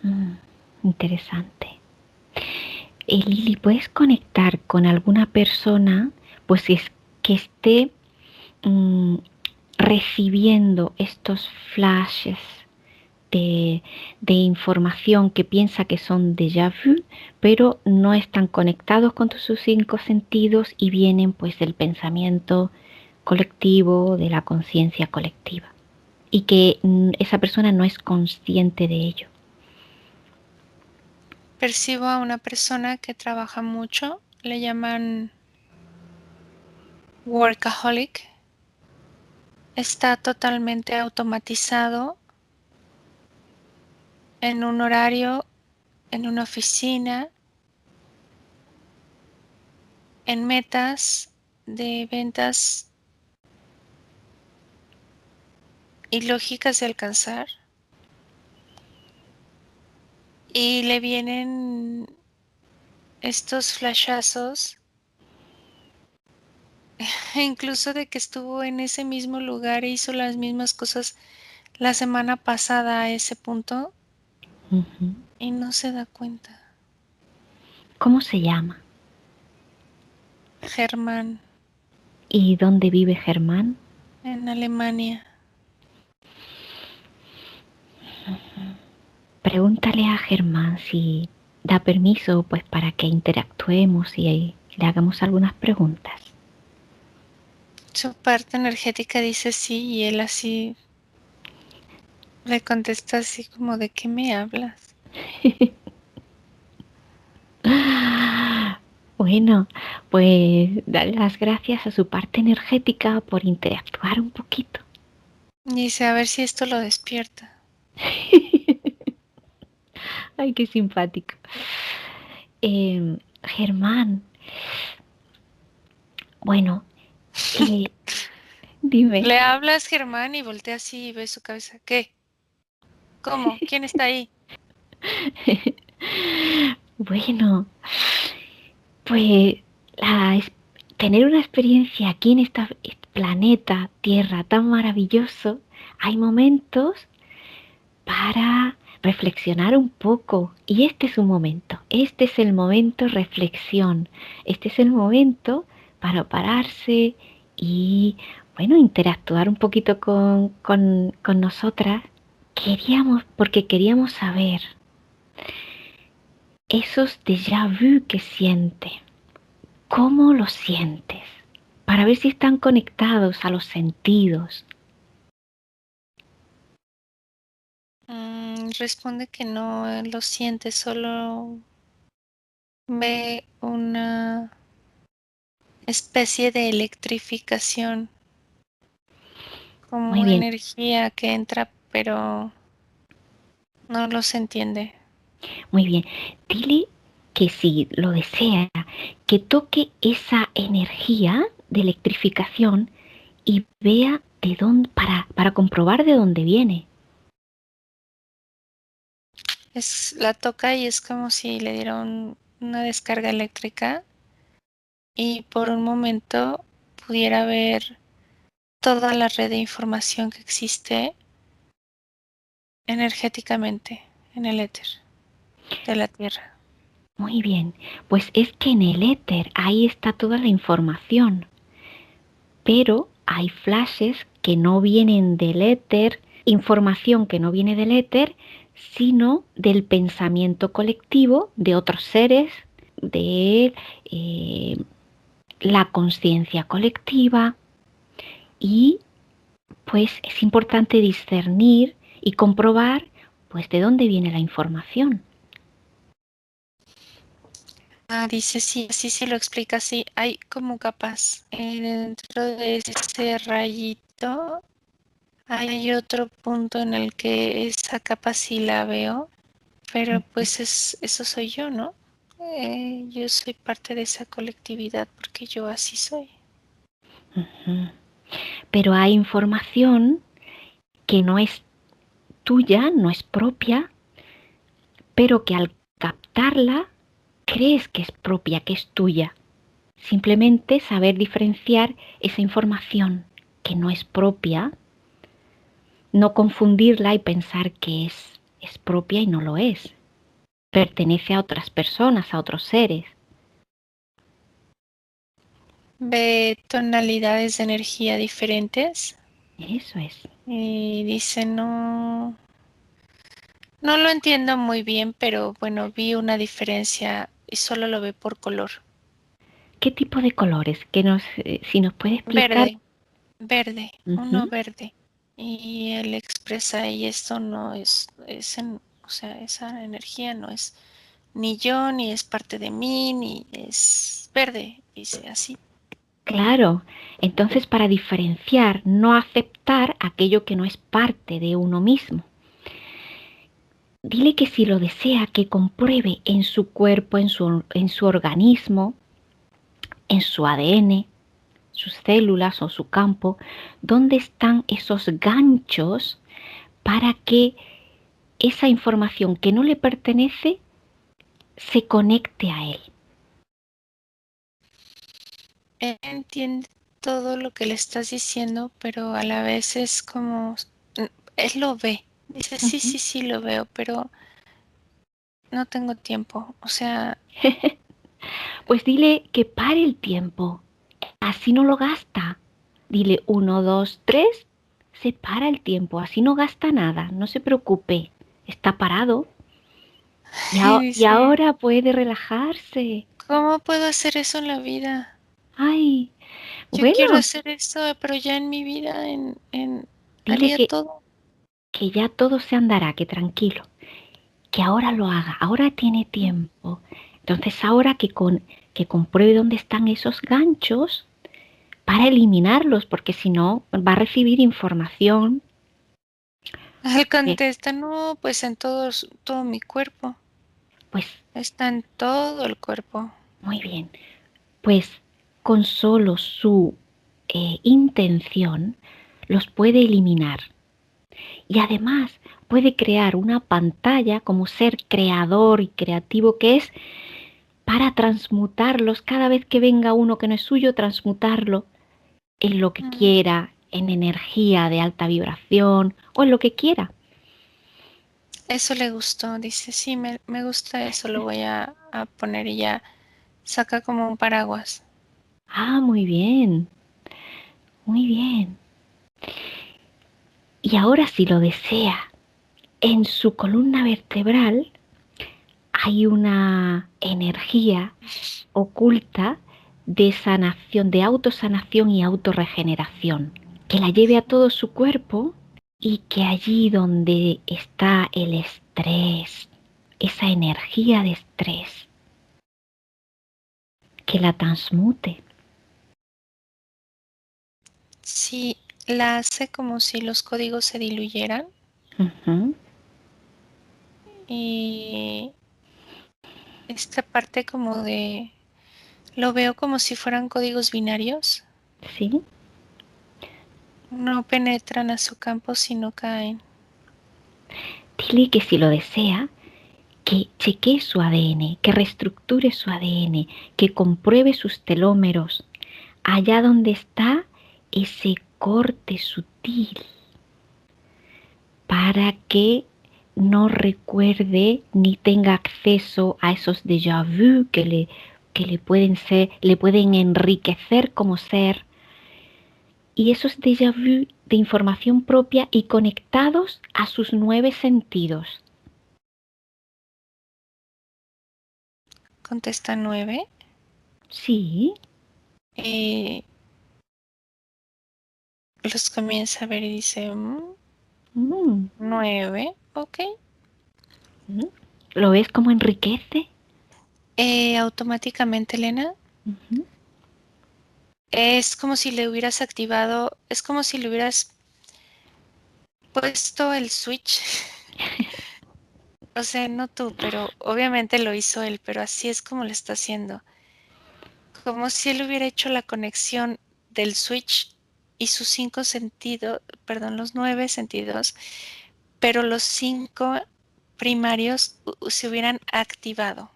mm. Interesante. Lili, ¿puedes conectar con alguna persona, pues si es que esté mm, recibiendo estos flashes de, de información que piensa que son déjà vu, pero no están conectados con sus cinco sentidos y vienen pues del pensamiento colectivo, de la conciencia colectiva, y que esa persona no es consciente de ello? Percibo a una persona que trabaja mucho, le llaman workaholic. Está totalmente automatizado en un horario, en una oficina, en metas de ventas ilógicas de alcanzar. Y le vienen estos flashazos, incluso de que estuvo en ese mismo lugar e hizo las mismas cosas la semana pasada a ese punto Ujú. y no se da cuenta. ¿Cómo se llama? Germán, ¿Y dónde vive Germán? en Alemania. Pregúntale a Germán si da permiso pues para que interactuemos y le hagamos algunas preguntas. Su parte energética dice sí y él así le contesta así como ¿de qué me hablas? Bueno, pues darle las gracias a su parte energética por interactuar un poquito. Y dice a ver si esto lo despierta. Ay, qué simpático. Germán, bueno, eh, dime. Le hablas Germán y voltea así y ve su cabeza. ¿Qué? ¿Cómo? ¿Quién está ahí? Bueno, pues la, tener una experiencia aquí en este planeta, Tierra tan maravilloso, hay momentos para reflexionar un poco. Y este es un momento, este es el momento reflexión, este es el momento para pararse y, bueno, interactuar un poquito con nosotras. Queríamos, porque queríamos saber esos déjà vu que siente, cómo los sientes, para ver si están conectados a los sentidos. Responde que no lo siente, solo ve una especie de electrificación, Muy como bien, energía que entra, pero no los entiende. muy bien. Dile que si lo desea, que toque esa energía de electrificación y vea de dónde, para comprobar de dónde viene. La toca y es como si le dieran una descarga eléctrica y por un momento pudiera ver toda la red de información que existe energéticamente en el éter de la Tierra. Muy bien, pues es que en el éter ahí está toda la información, pero hay flashes que no vienen del éter, información que no viene del éter, sino del pensamiento colectivo de otros seres, de eh, la conciencia colectiva, y pues es importante discernir y comprobar pues de dónde viene la información. Dice sí, así se lo explica así. Hay como capas. Dentro de ese rayito hay otro punto en el que esa capa sí la veo, pero pues eso soy yo, ¿no? Yo soy parte de esa colectividad porque yo así soy. Ujú. Pero hay información que no es tuya, no es propia, pero que al captarla crees que es propia, que es tuya. Simplemente saber diferenciar esa información que no es propia, no confundirla y pensar que es propia y no lo es. pertenece a otras personas, a otros seres. Ve tonalidades de energía diferentes Eso es. y dice, no, no lo entiendo muy bien, pero bueno, vi una diferencia y solo lo ve por color. ¿Qué tipo de colores? Si nos puede explicar. Verde, verde, uno Ujú. verde. Y él expresa, y esto no o sea, esa energía no es ni yo, ni es parte de mí, ni es verde, dice así. Claro, entonces para diferenciar, no aceptar aquello que no es parte de uno mismo. Dile que si lo desea, que compruebe en su cuerpo, en su organismo, en su ADN, sus células o su campo, dónde están esos ganchos para que esa información que no le pertenece se conecte a él. Él entiende todo lo que le estás diciendo, pero a la vez es como, él lo ve. Dice, sí, Ujú. sí, sí, lo veo, pero no tengo tiempo. O sea, Pues dile que pare el tiempo, así no lo gasta. Dile 1, 2, 3, se para el tiempo, así no gasta nada, no se preocupe, está parado y y dice, ahora puede relajarse. ¿cómo puedo hacer eso en la vida? Ay, Yo quiero bueno, hacer esto, pero ya en mi vida, dile haría todo. que ya todo se andará, que tranquilo, que ahora lo haga, ahora tiene tiempo. Entonces ahora que compruebe dónde están esos ganchos para eliminarlos, porque si no va a recibir información. Él que, contesta, no, pues en todo mi cuerpo. Pues Está en todo el cuerpo. muy bien, pues con solo su intención los puede eliminar. Y además puede crear una pantalla como ser creador y creativo que es para transmutarlos cada vez que venga uno que no es suyo, transmutarlo en lo que Mm, quiera, en energía de alta vibración o en lo que quiera. Eso le gustó. Dice, sí, me gusta eso, lo voy a poner y ya saca como un paraguas. Ah, muy bien, muy bien. Y ahora si lo desea, en su columna vertebral hay una energía oculta de sanación, de autosanación y autorregeneración, que la lleve a todo su cuerpo y que allí donde está el estrés, esa energía de estrés, que la transmute. Sí, la hace como si los códigos se diluyeran Ujú. y esta parte como lo veo como si fueran códigos binarios. Sí, No penetran a su campo, sino caen. dile que si lo desea, que chequee su ADN, que reestructure su ADN, que compruebe sus telómeros, allá donde está ese corte sutil, para que no recuerde ni tenga acceso a esos déjà vu le pueden enriquecer como ser, y esos déjà vu de información propia y conectados a sus 9 sentidos. Contesta 9. Sí. Eh, los comienza a ver y dice, Mm, 9, ok. mm. ¿Lo ves como enriquece? Automáticamente, Elena, Ujú. es como si le hubieras activado, es como si le hubieras puesto el switch. O sea, no tú, pero obviamente lo hizo él, pero así es como lo está haciendo. Como si él hubiera hecho la conexión del switch y sus 5 sentidos, perdón, los 9 sentidos, pero los 5 primarios se hubieran activado.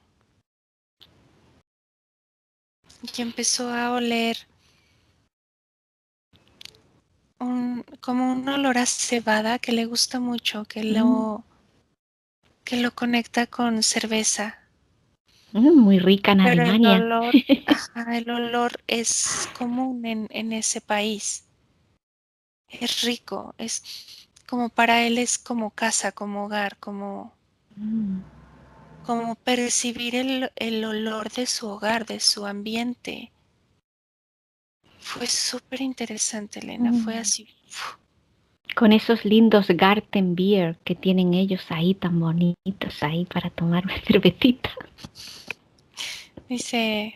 Y empezó a oler como un olor a cebada que le gusta mucho, Mm, que lo conecta con cerveza. Muy rica en Pero Alemania. el olor es común en ese país. Es rico, es como para él es como casa, como hogar, Mm, como percibir el olor de su hogar, de su ambiente. Fue súper interesante, Elena, fue mm. así. Con esos lindos Garten Beer que tienen ellos ahí tan bonitos ahí para tomar una cervecita. Dice,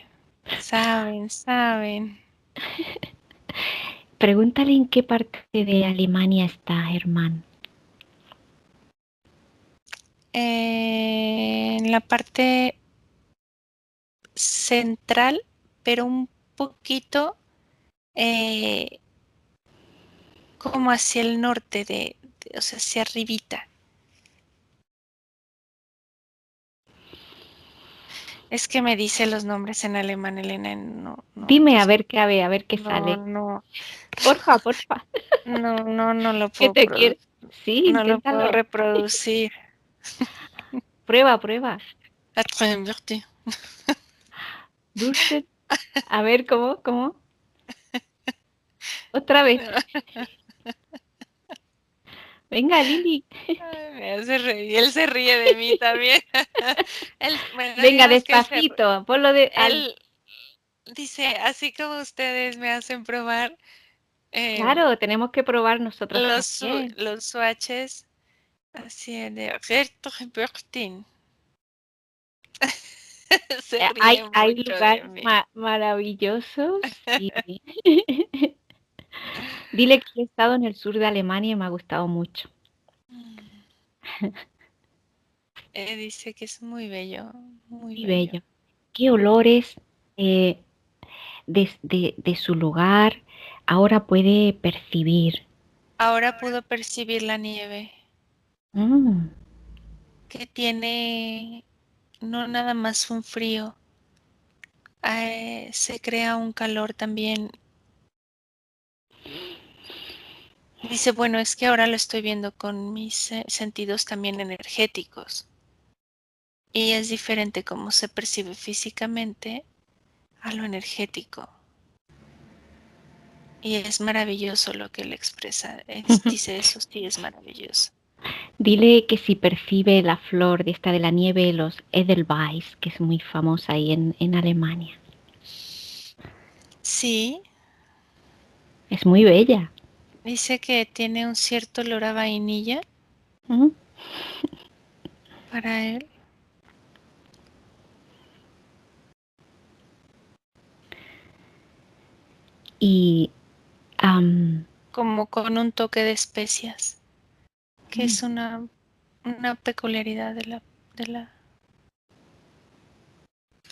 saben. Pregúntale en qué parte de Alemania está, Germán. En la parte central, pero un poquito eh, como hacia el norte o sea, hacia arribita. Es que me dice los nombres en alemán, Elena, Dime a ver qué no, sale. no, Porfa, porfa. no lo ¿Qué puedo te quiere? Sí, no lo puedo inténtalo. reproducir. Prueba, prueba. Atrévete. Dulce. A ver, ¿cómo? Otra vez. Venga, Lili. Ay, me hace reír. Él se ríe de mí también. Bueno, Venga, digamos que despacito. Ponlo de al. él dice, así como ustedes me hacen probar eh, Claro, tenemos que probar nosotros también. los swatches, así de Bertin. Se ríe Hay mucho de lugares mí. maravillosos. Y dile que he estado en el sur de Alemania y me ha gustado mucho. Dice que es muy bello, muy Muy bello. bello. ¿Qué olores de su lugar ahora puede percibir? Ahora pudo percibir la nieve, Mm, que tiene no nada más un frío, se crea un calor también. Dice, bueno, es que ahora lo estoy viendo con mis sentidos también energéticos y es diferente cómo se percibe físicamente a lo energético. Y es maravilloso lo que él expresa. Dice, eso sí es maravilloso. Dile que si percibe la flor de esta de la nieve, los Edelweiss, que es muy famosa ahí en Alemania. Sí, Es muy bella. dice que tiene un cierto olor a vainilla Mm. para él. Y am, Como con un toque de especias, que mm, es una peculiaridad de la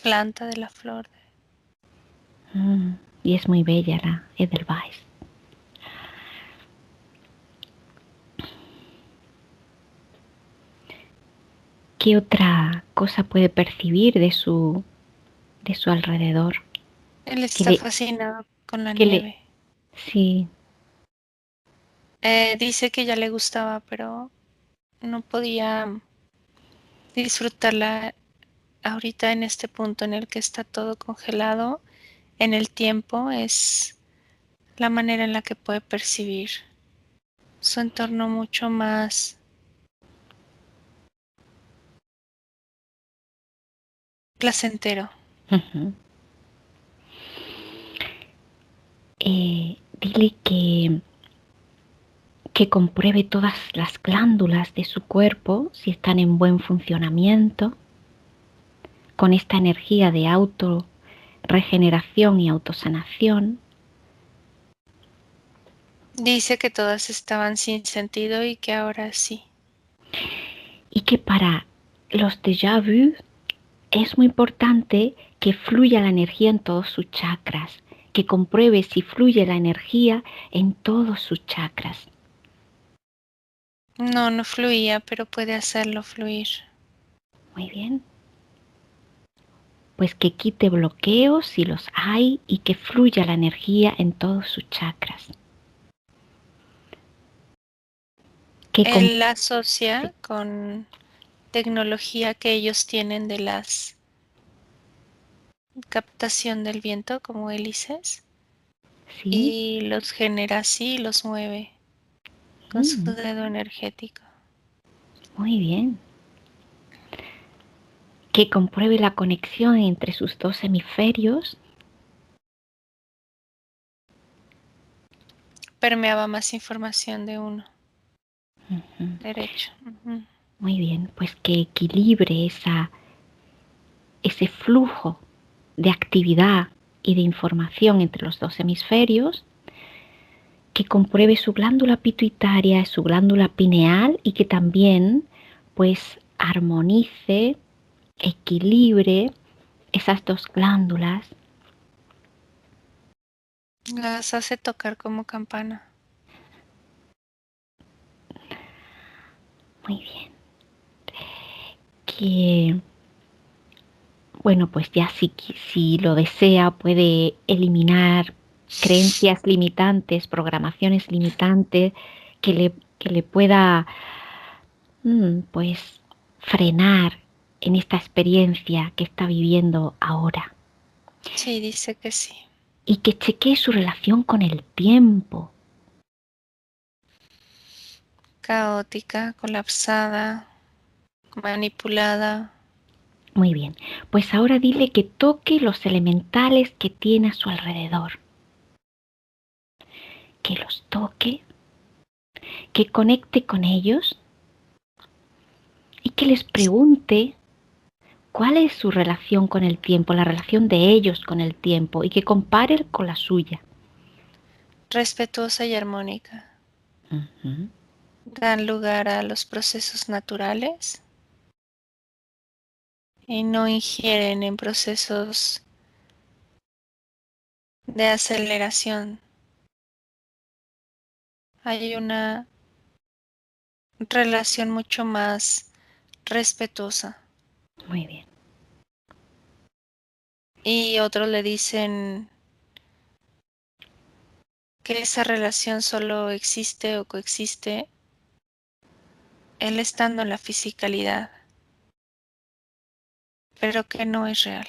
planta, de la flor. mm, y es muy bella la Edelweiss. ¿Qué otra cosa puede percibir de su alrededor? Él Que está le, fascinado con la que le, nieve. sí. Dice que ya le gustaba, pero no podía disfrutarla ahorita en este punto en el que está todo congelado en el tiempo. Es la manera en la que puede percibir su entorno mucho más placentero. Ujú. Dile que compruebe todas las glándulas de su cuerpo si están en buen funcionamiento, con esta energía de auto regeneración y autosanación, Dice que todas estaban sin sentido y que ahora sí. y que para los déjà vu es muy importante que fluya la energía en todos sus chakras, que compruebe si fluye la energía en todos sus chakras. No, no fluía, pero puede hacerlo fluir. Muy bien. Pues que quite bloqueos si los hay y que fluya la energía en todos sus chakras. Que con... Él la asocia con tecnología que ellos tienen de las captación del viento como hélices Sí. y los genera así y los mueve con su Mm, dedo energético. muy bien. Que compruebe la conexión entre sus dos hemisferios. Permeaba más información de uno Ujú. derecho. Ujú. Muy bien, pues que equilibre ese flujo de actividad y de información entre los dos hemisferios, que compruebe su glándula pituitaria, su glándula pineal y que también pues armonice, equilibre esas dos glándulas. Las hace tocar como campana. Muy bien. Que bueno, pues ya si lo desea puede eliminar creencias limitantes, programaciones limitantes que le pueda pues frenar en esta experiencia que está viviendo ahora. Sí, dice que sí. Y que chequee su relación con el tiempo. Caótica, colapsada, manipulada. Muy bien, pues ahora dile que toque los elementales que tiene a su alrededor. Que los toque, que conecte con ellos y que les pregunte cuál es su relación con el tiempo, la relación de ellos con el tiempo y que compare con la suya. Respetuosa y armónica. Ujú. Dan lugar a los procesos naturales y no ingieren en procesos de aceleración. Hay una relación mucho más respetuosa. Muy bien. Y otros le dicen que esa relación solo existe o coexiste él estando en la fisicalidad, pero que no es real.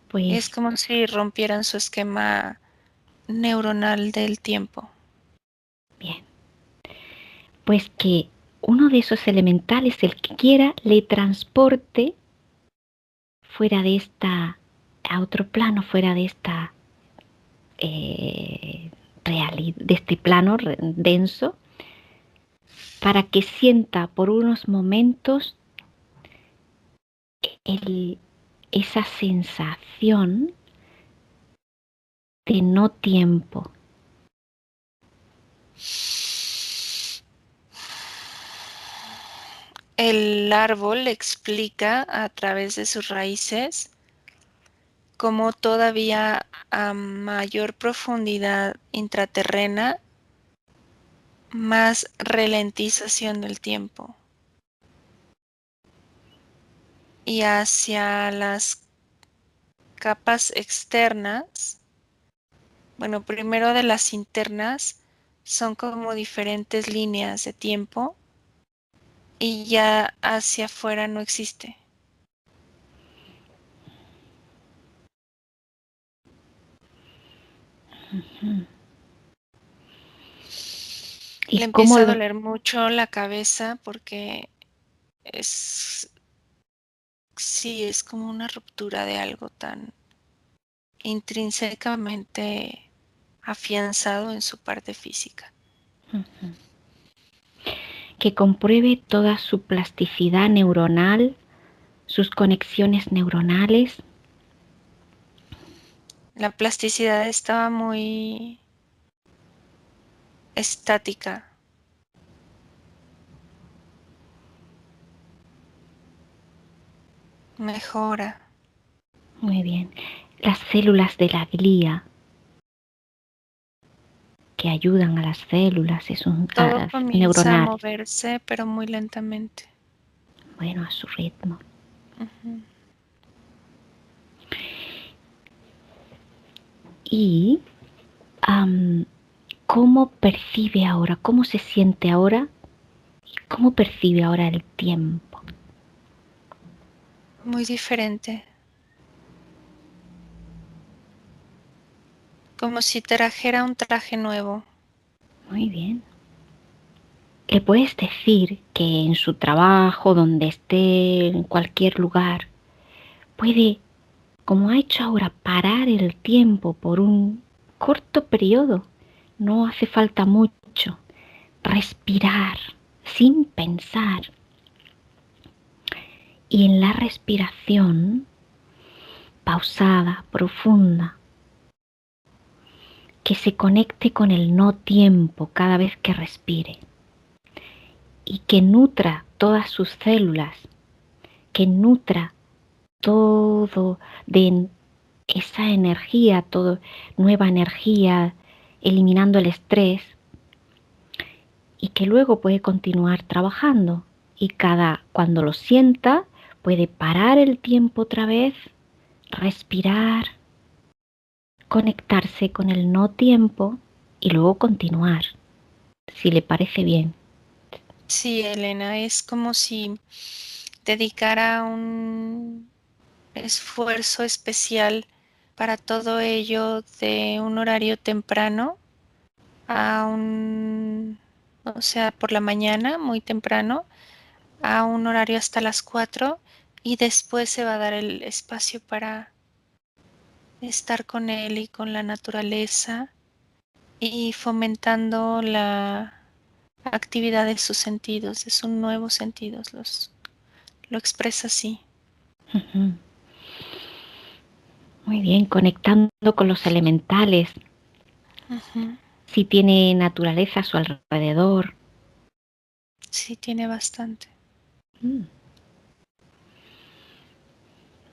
Es Pues como si rompieran su esquema neuronal del tiempo. bien. Pues que uno de esos elementales, el que quiera, le transporte fuera de a otro plano, fuera de esta realidad, de este plano denso, para que sienta por unos momentos el, esa sensación de no tiempo. El árbol explica a través de sus raíces cómo todavía a mayor profundidad intraterrena, más ralentización del tiempo. Y hacia las capas externas, bueno, primero de las internas, son como diferentes líneas de tiempo y ya hacia afuera no existe. Y Le cómo empieza a lo, doler mucho la cabeza porque es, sí, es como una ruptura de algo tan intrínsecamente afianzado en su parte física. que compruebe toda su plasticidad neuronal, sus conexiones neuronales. La plasticidad estaba muy estática. Mejora. Muy bien. Las células de la glía que ayudan a las células, Todo comienza a neuronales. moverse, pero muy lentamente. Bueno, a su ritmo. Ujú. Y ¿Cómo percibe ahora? ¿Cómo se siente ahora? ¿Y cómo percibe ahora el tiempo? Muy diferente. Como si trajera un traje nuevo. Muy bien. Le puedes decir que en su trabajo, donde esté, en cualquier lugar, puede, como ha hecho ahora, parar el tiempo por un corto periodo. No hace falta mucho. Respirar sin pensar. Y en la respiración, pausada, profunda, que se conecte con el no tiempo cada vez que respire y que nutra todas sus células, que nutra todo de esa energía, todo nueva energía, eliminando el estrés y que luego puede continuar trabajando y cuando lo sienta puede parar el tiempo otra vez, respirar, conectarse con el no tiempo y luego continuar, si le parece bien. Sí, Elena, es como si dedicara un esfuerzo especial para todo ello de un horario temprano a o sea, por la mañana, muy temprano, a un horario hasta las 4 y después se va a dar el espacio para estar con él y con la naturaleza y fomentando la actividad de sus sentidos, de sus nuevos sentidos, lo expresa así. Ujú. Muy bien, conectando con los elementales, Ujú. si tiene naturaleza a su alrededor. Sí, tiene bastante. Mm.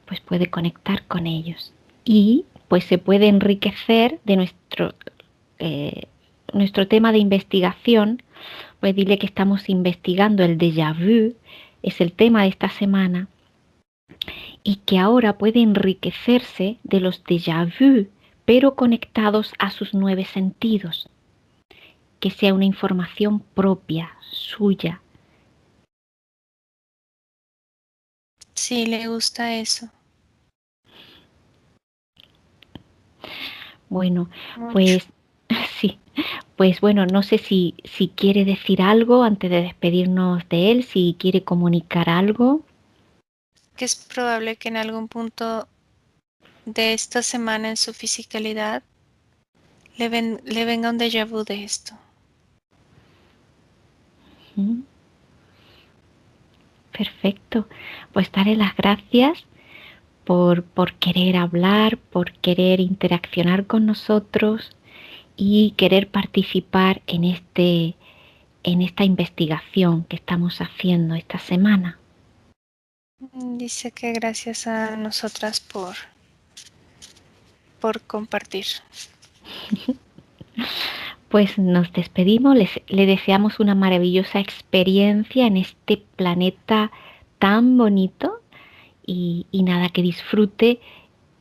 Pues puede conectar con ellos. Y pues se puede enriquecer de nuestro tema de investigación. Pues dile que estamos investigando el déjà vu, es el tema de esta semana, y que ahora puede enriquecerse de los déjà vu, pero conectados a sus 9 sentidos, que sea una información propia, suya. Sí, le gusta eso. Bueno, Mucho. pues sí, pues bueno, no sé si quiere decir algo antes de despedirnos de él, si quiere comunicar algo. Que es probable que en algún punto de esta semana en su fisicalidad le venga un déjà vu de esto. Mm, perfecto, pues daré las gracias por querer hablar, por querer interaccionar con nosotros y querer participar en esta investigación que estamos haciendo esta semana. Dice que gracias a nosotras por compartir. Pues nos despedimos, le deseamos una maravillosa experiencia en este planeta tan bonito y nada, que disfrute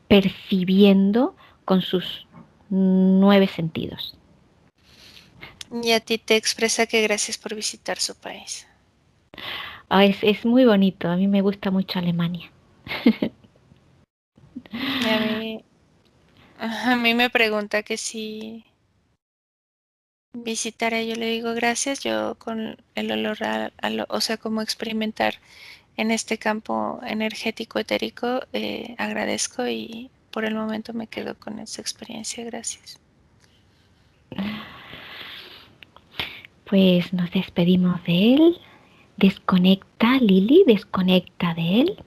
percibiendo con sus 9 sentidos. Y a ti te expresa que gracias por visitar su país. Es muy bonito, a mí me gusta mucho Alemania. Y a mí me pregunta que si visitaré, yo le digo gracias, yo con el olor o sea, como experimentar en este campo energético etérico, agradezco y por el momento me quedo con esa experiencia, gracias. Pues nos despedimos de él. Desconecta, Lili, desconecta de él.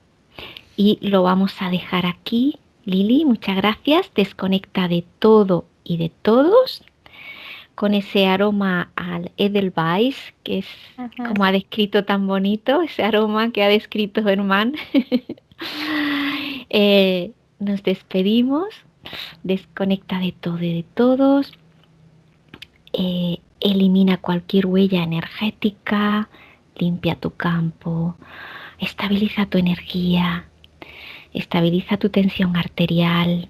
Y lo vamos a dejar aquí. Lili, muchas gracias. Desconecta de todo y de todos con ese aroma al Edelweiss, que es Ujú. como ha descrito tan bonito, ese aroma que ha descrito Germán. Nos despedimos. Desconecta de todo y de todos. Elimina cualquier huella energética. Limpia tu campo. Estabiliza tu energía. Estabiliza tu tensión arterial,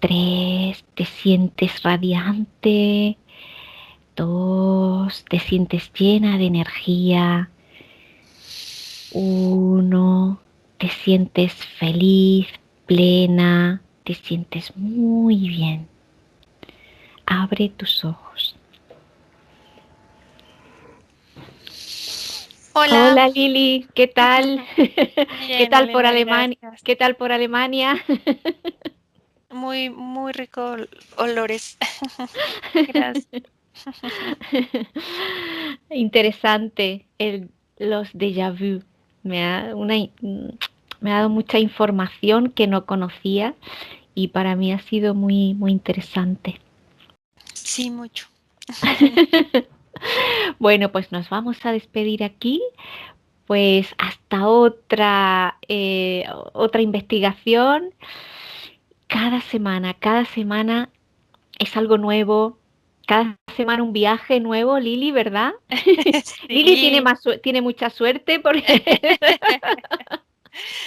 3, te sientes radiante. 2, te sientes llena de energía. 1, te sientes feliz, plena, te sientes muy bien. Abre tus ojos. Hola, Hola Lili, ¿qué tal? ¿Qué bien, tal por Elena, Alemania? gracias. ¿Qué tal por Alemania? Muy, muy rico olores. Gracias. Interesante los déjà vu. Me ha dado mucha información que no conocía y para mí ha sido muy, muy interesante. Sí, mucho. Bueno, pues nos vamos a despedir aquí. Pues hasta otra investigación. Cada semana es algo nuevo. Cada semana un viaje nuevo, Lili, ¿verdad? Lili tiene Sí. tiene mucha suerte porque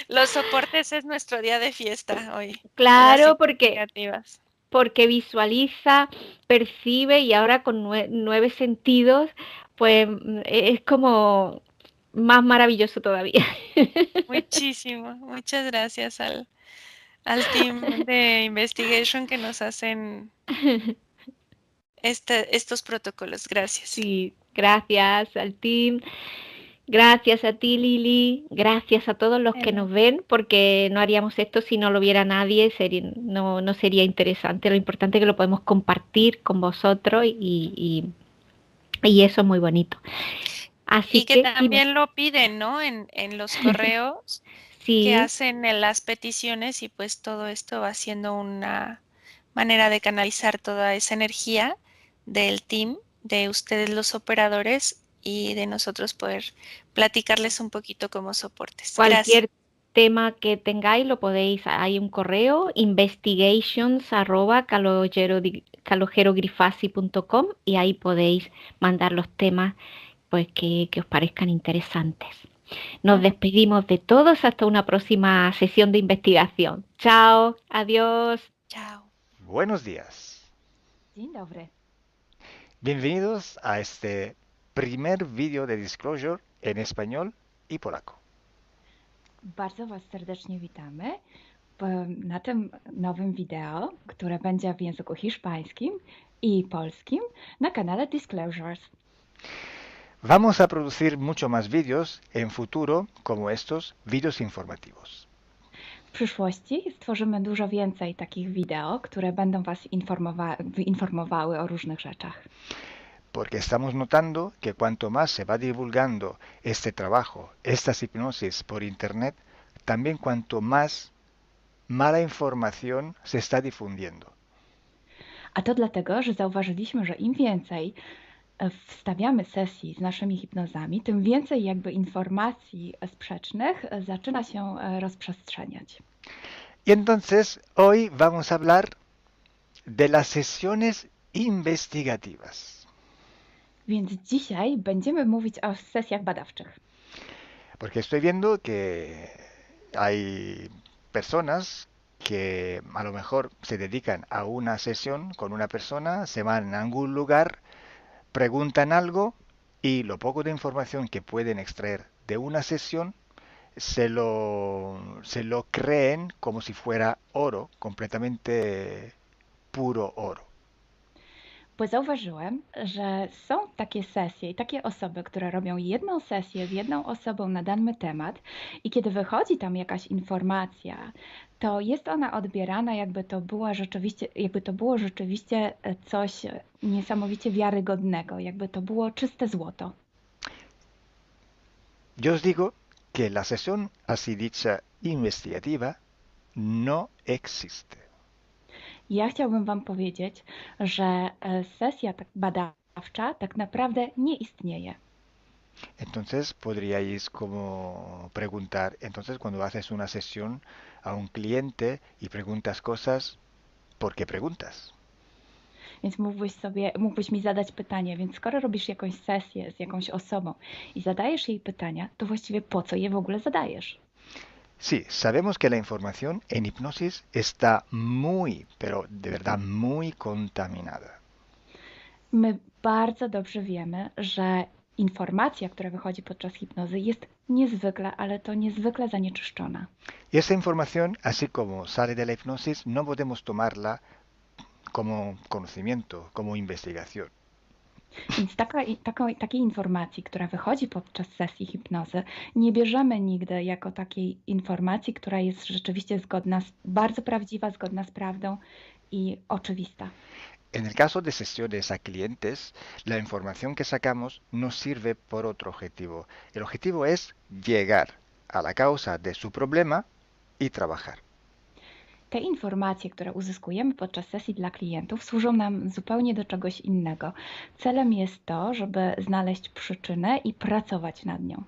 Los soportes es nuestro día de fiesta hoy, las claro, investigativas. porque visualiza, percibe y ahora con 9 sentidos, pues es como más maravilloso todavía. Muchísimo. Muchas gracias al team de investigation que nos hacen estos protocolos. Gracias. Sí, gracias al team, gracias a ti Lili, gracias a todos los que nos Bueno, ven, porque no haríamos esto si no lo viera nadie, no sería interesante. Lo importante es que lo podemos compartir con vosotros y eso es muy bonito. Así y que que dime, también lo piden, ¿no? En los correos que sí, hacen en las peticiones y pues todo esto va siendo una manera de canalizar toda esa energía del team, de ustedes los operadores y de nosotros poder platicarles un poquito como soportes. Gracias. cualquier tema que tengáis lo podéis, hay un correo investigations@calogerogrifasi.com y ahí podéis mandar los temas pues que os parezcan interesantes. Nos Ujú. despedimos de todos hasta una próxima sesión de investigación. Chao, adiós. Chao. Buenos días. Dzień dobry. Bienvenidos a este primer vídeo de Disclosure en español y polaco. Bardzo Was serdecznie witamy na tym nowym wideo, które będzie w języku hiszpańskim i polskim na kanale Disclosures. Vamos a producir mucho más vídeos en futuro como estos vídeos informativos. W przyszłości stworzymy dużo więcej takich wideo, które będą Was informowały o różnych rzeczach. Porque estamos notando que cuanto más se va divulgando este trabajo, estas hipnosis por internet, también cuanto más mala información se está difundiendo. A to dlatego, że zauważyliśmy, że im więcej wstawiamy sesji z naszymi hipnozami, tym więcej jakby informacji sprzecznych zaczyna się rozprzestrzeniać. Y entonces hoy vamos a hablar de las sesiones investigativas. Więc dzisiaj będziemy mówić o sesjach badawczych. Porque estoy viendo que hay personas que a lo mejor se dedican a una sesión con una persona, se van a algún lugar, preguntan algo y lo poco de información que pueden extraer de una sesión se lo creen como si fuera oro, completamente puro oro. Bo zauważyłem, że są takie sesje i takie osoby, które robią jedną sesję z jedną osobą na dany temat i kiedy wychodzi tam jakaś informacja, to jest ona odbierana jakby to było rzeczywiście coś niesamowicie wiarygodnego, jakby to było czyste złoto. Yo os digo que la sesión así dicha investigativa no existe. Ja chciałbym Wam powiedzieć, że sesja tak badawcza tak naprawdę nie istnieje. Entonces podríais como preguntar, entonces cuando haces una sesión a un cliente y preguntas cosas, ¿por qué preguntas? Więc mógłbyś mi zadać pytanie, więc skoro robisz jakąś sesję z jakąś osobą i zadajesz jej pytania, to właściwie po co je w ogóle zadajesz? Sí, sabemos que la información en hipnosis está muy, pero de verdad muy contaminada. My bardzo dobrze wiemy, że informacja, która wychodzi podczas hipnozy, jest niezwykle, ale to niezwykle zanieczyszczona. Y esa información, así como sale de la hipnosis, no podemos tomarla como conocimiento, como investigación. Więc takiej informacji, która wychodzi podczas sesji hipnozy, nie bierzemy nigdy jako takiej informacji, która jest rzeczywiście bardzo prawdziwa, zgodna z prawdą i oczywista. En el caso de sesiones a clientes, la información que sacamos nos sirve por otro objetivo. El objetivo es llegar a la causa de su problema y trabajar. Te informacje, które uzyskujemy podczas sesji dla klientów, służą nam zupełnie do czegoś innego. Celem jest to, żeby znaleźć przyczynę i pracować nad nią.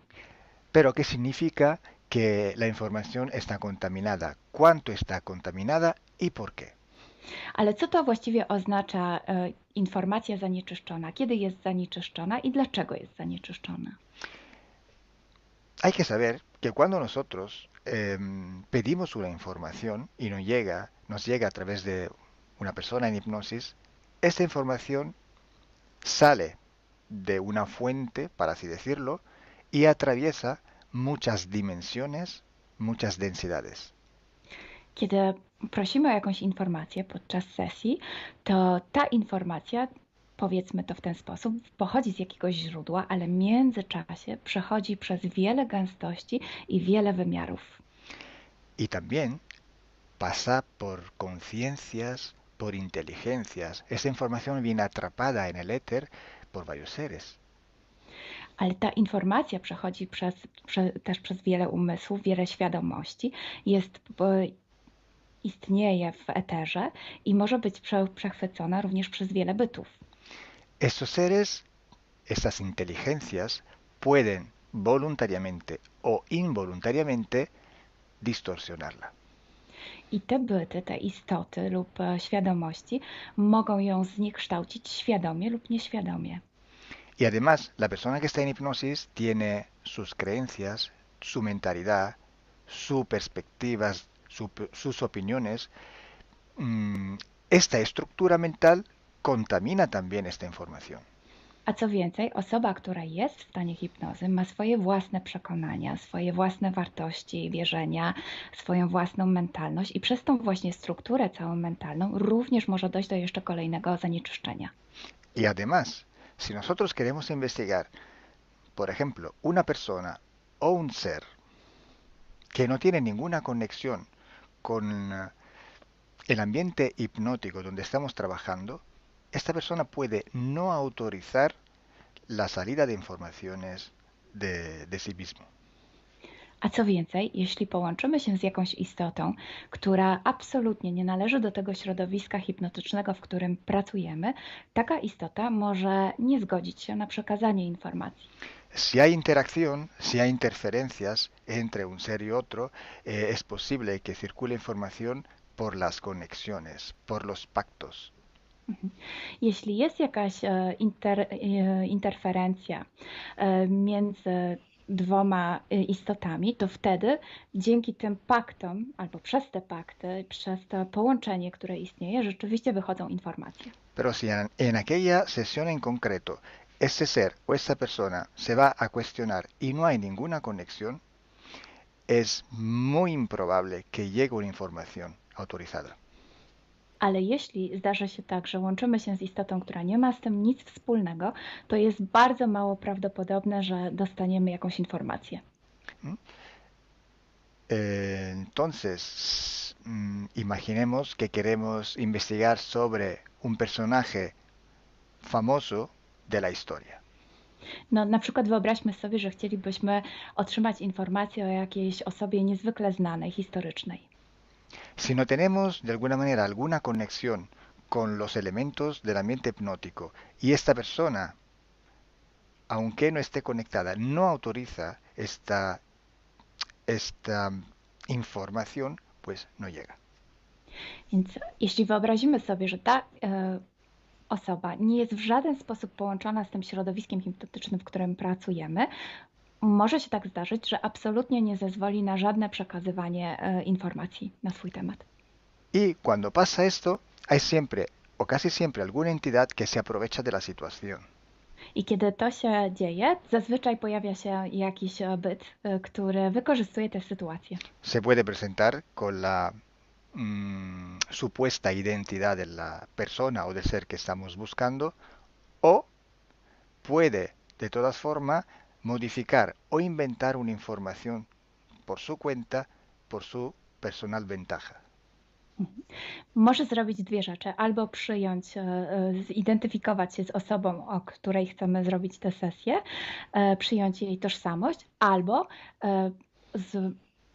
Pero ¿qué significa que la información está contaminada? ¿Cuánto está contaminada y por qué? Ale co to właściwie oznacza informacja zanieczyszczona? Kiedy jest zanieczyszczona i dlaczego jest zanieczyszczona? Hay que saber que cuando nosotros pedimos una información y nos llega a través de una persona en hipnosis, esta información sale de una fuente, para así decirlo, y atraviesa muchas dimensiones, muchas densidades. Kiedy prosimy o jakąś informację podczas sesji, to ta informacja, powiedzmy to w ten sposób, pochodzi z jakiegoś źródła, ale w międzyczasie przechodzi przez wiele gęstości i wiele wymiarów. Y también pasa por conciencias, por inteligencias. Esa información viene atrapada en el éter por varios seres. Ale ta informacja przechodzi też przez wiele umysłów, wiele świadomości, istnieje w eterze i może być przechwycona również przez wiele bytów. Estos seres, estas inteligencias, pueden voluntariamente o involuntariamente distorsionarla. I te byty, te istoty lub świadomości mogą ją zniekształcić świadomie lub nieświadomie. Y además, la persona que está en hipnosis tiene sus creencias, su mentalidad, sus perspectivas, sus opiniones. Esta estructura mental contamina también esta información. A co więcej, osoba, która jest w stanie hipnozy, ma swoje własne przekonania, swoje własne wartości i wierzenia, swoją własną mentalność i przez tą właśnie strukturę całą mentalną również może dojść do jeszcze kolejnego zanieczyszczenia. Y además, si nosotros queremos investigar, por ejemplo, una persona o un ser que no tiene ninguna conexión con el ambiente hipnótico donde estamos trabajando, esta persona puede no autorizar la salida de informaciones de sí mismo. A co więcej, jeśli połączymy się z jakąś istotą, która absolutnie nie należy do tego środowiska hipnotycznego, w którym pracujemy, taka istota może nie zgodzić się na przekazanie informacji. Si hay interacción, si hay interferencias entre un ser y otro, es posible que circule información por las conexiones, por los pactos. Jeśli jest jakaś interferencja między dwoma istotami, to wtedy dzięki tym paktom, albo przez te pakty, przez to połączenie, które istnieje, rzeczywiście wychodzą informacje. Pero si en aquella sesión en concreto ese ser o esa persona se va a cuestionar y no hay ninguna conexión, es muy improbable que llegue una información autorizada. Ale jeśli zdarzy się tak, że łączymy się z istotą, która nie ma z tym nic wspólnego, to jest bardzo mało prawdopodobne, że dostaniemy jakąś informację. Entonces, imaginemos que queremos investigar sobre un personaje famoso de la historia. No, na przykład wyobraźmy sobie, że chcielibyśmy otrzymać informację o jakiejś osobie niezwykle znanej, historycznej. Si no tenemos de alguna manera alguna conexión con los elementos del ambiente hipnótico y esta persona, aunque no esté conectada, no autoriza esta información, pues no llega. Więc jeśli wyobrazimy sobie, że ta osoba nie jest w żaden sposób połączona z tym środowiskiem hipnotycznym, w którym pracujemy, może się tak zdarzyć, że absolutnie nie zezwoli na żadne przekazywanie informacji na swój temat. Y cuando pasa esto, hay siempre o casi siempre alguna entidad que se aprovecha de la situación. I kiedy to się dzieje, zazwyczaj pojawia się jakiś byt, który wykorzystuje tę sytuację. Se puede presentar con la supuesta identidad de la persona o del ser que estamos buscando, o puede de todas formas modificar o inventar una información por su cuenta, por su personal ventaja. Może zrobić dwie rzeczy. Albo przyjąć, zidentyfikować się z osobą, o której chcemy zrobić tę sesję, przyjąć jej tożsamość, albo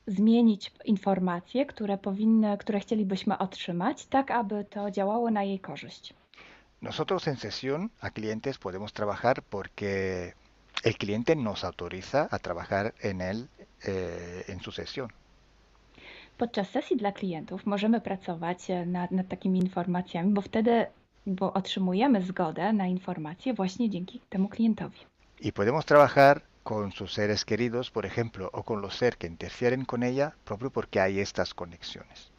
zmienić informacje, które chcielibyśmy otrzymać, tak aby to działało na jej korzyść. Nosotros en sesión a clientes podemos trabajar porque el cliente nos autoriza a trabajar en él, en su sesión. Podczas sesji dla klientów możemy pracować nad takimi informacjami, bo otrzymujemy zgodę na informacje właśnie dzięki temu klientowi. Y podemos trabajar con sus seres queridos, por ejemplo, o con los seres que interfieren con ella, propio porque hay estas conexiones.